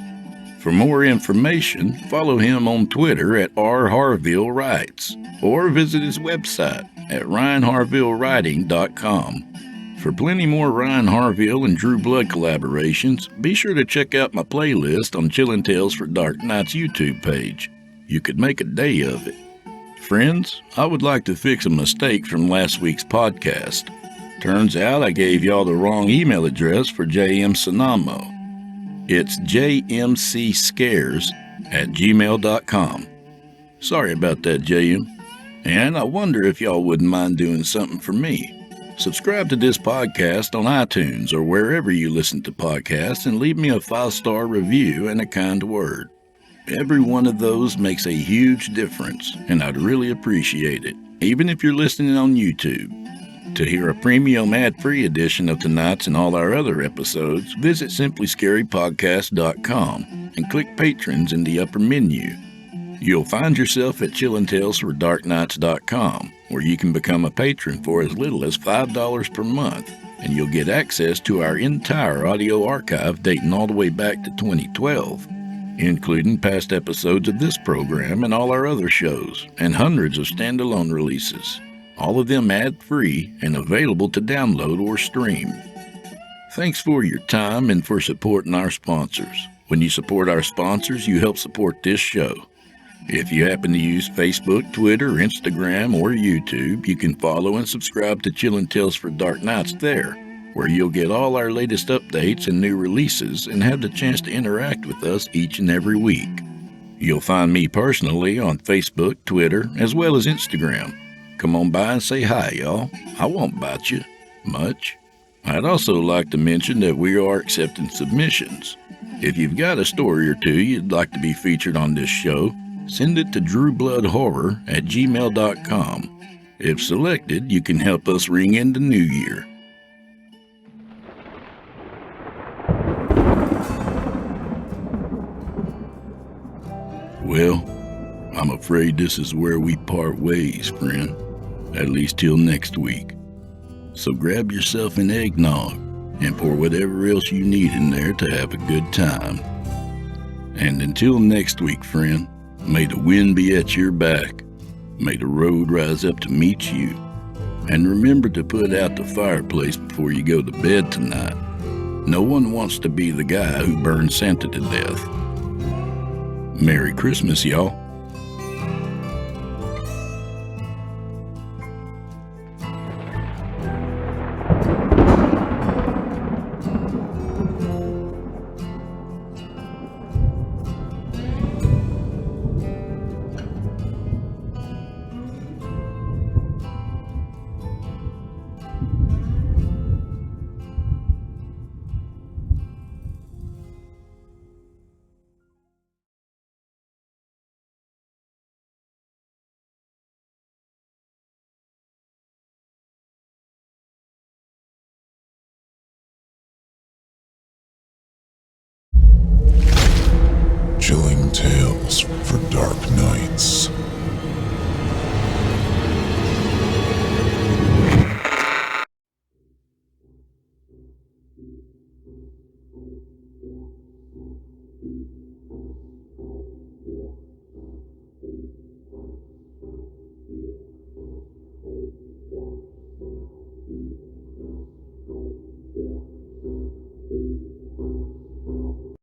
For more information, follow him on Twitter at rharvillewrites or visit his website at ryanharvillewriting.com. For plenty more Ryan Harville and Drew Blood collaborations, be sure to check out my playlist on Chillin' Tales for Dark Nights YouTube page. You could make a day of it. Friends, I would like to fix a mistake from last week's podcast. Turns out I gave y'all the wrong email address for JM Sonamo. It's jmcscares@gmail.com. Sorry about that, JM. And I wonder if y'all wouldn't mind doing something for me. Subscribe to this podcast on iTunes or wherever you listen to podcasts and leave me a 5-star review and a kind word. Every one of those makes a huge difference, and I'd really appreciate it, even if you're listening on YouTube. To hear a premium ad-free edition of tonight's and all our other episodes, visit simplyscarypodcast.com and click Patrons in the upper menu. You'll find yourself at chillinttalesfordarknights.com, where you can become a patron for as little as $5 per month, and you'll get access to our entire audio archive dating all the way back to 2012, including past episodes of this program and all our other shows, and hundreds of standalone releases. All of them ad-free and available to download or stream. Thanks for your time and for supporting our sponsors. When you support our sponsors, you help support this show. If you happen to use Facebook, Twitter, Instagram, or YouTube, you can follow and subscribe to Chillin' Tales for Dark Nights there, where you'll get all our latest updates and new releases and have the chance to interact with us each and every week. You'll find me personally on Facebook, Twitter, as well as Instagram. Come on by and say hi, y'all. I won't bite you much. I'd also like to mention that we are accepting submissions. If you've got a story or two you'd like to be featured on this show, send it to drewbloodhorror@gmail.com. If selected, you can help us ring in the new year. Well, I'm afraid this is where we part ways, friend. At least till next week. So grab yourself an eggnog and pour whatever else you need in there to have a good time. And until next week, friend, may the wind be at your back. May the road rise up to meet you. And remember to put out the fireplace before you go to bed tonight. No one wants to be the guy who burned Santa to death. Merry Christmas, y'all. tales for dark nights.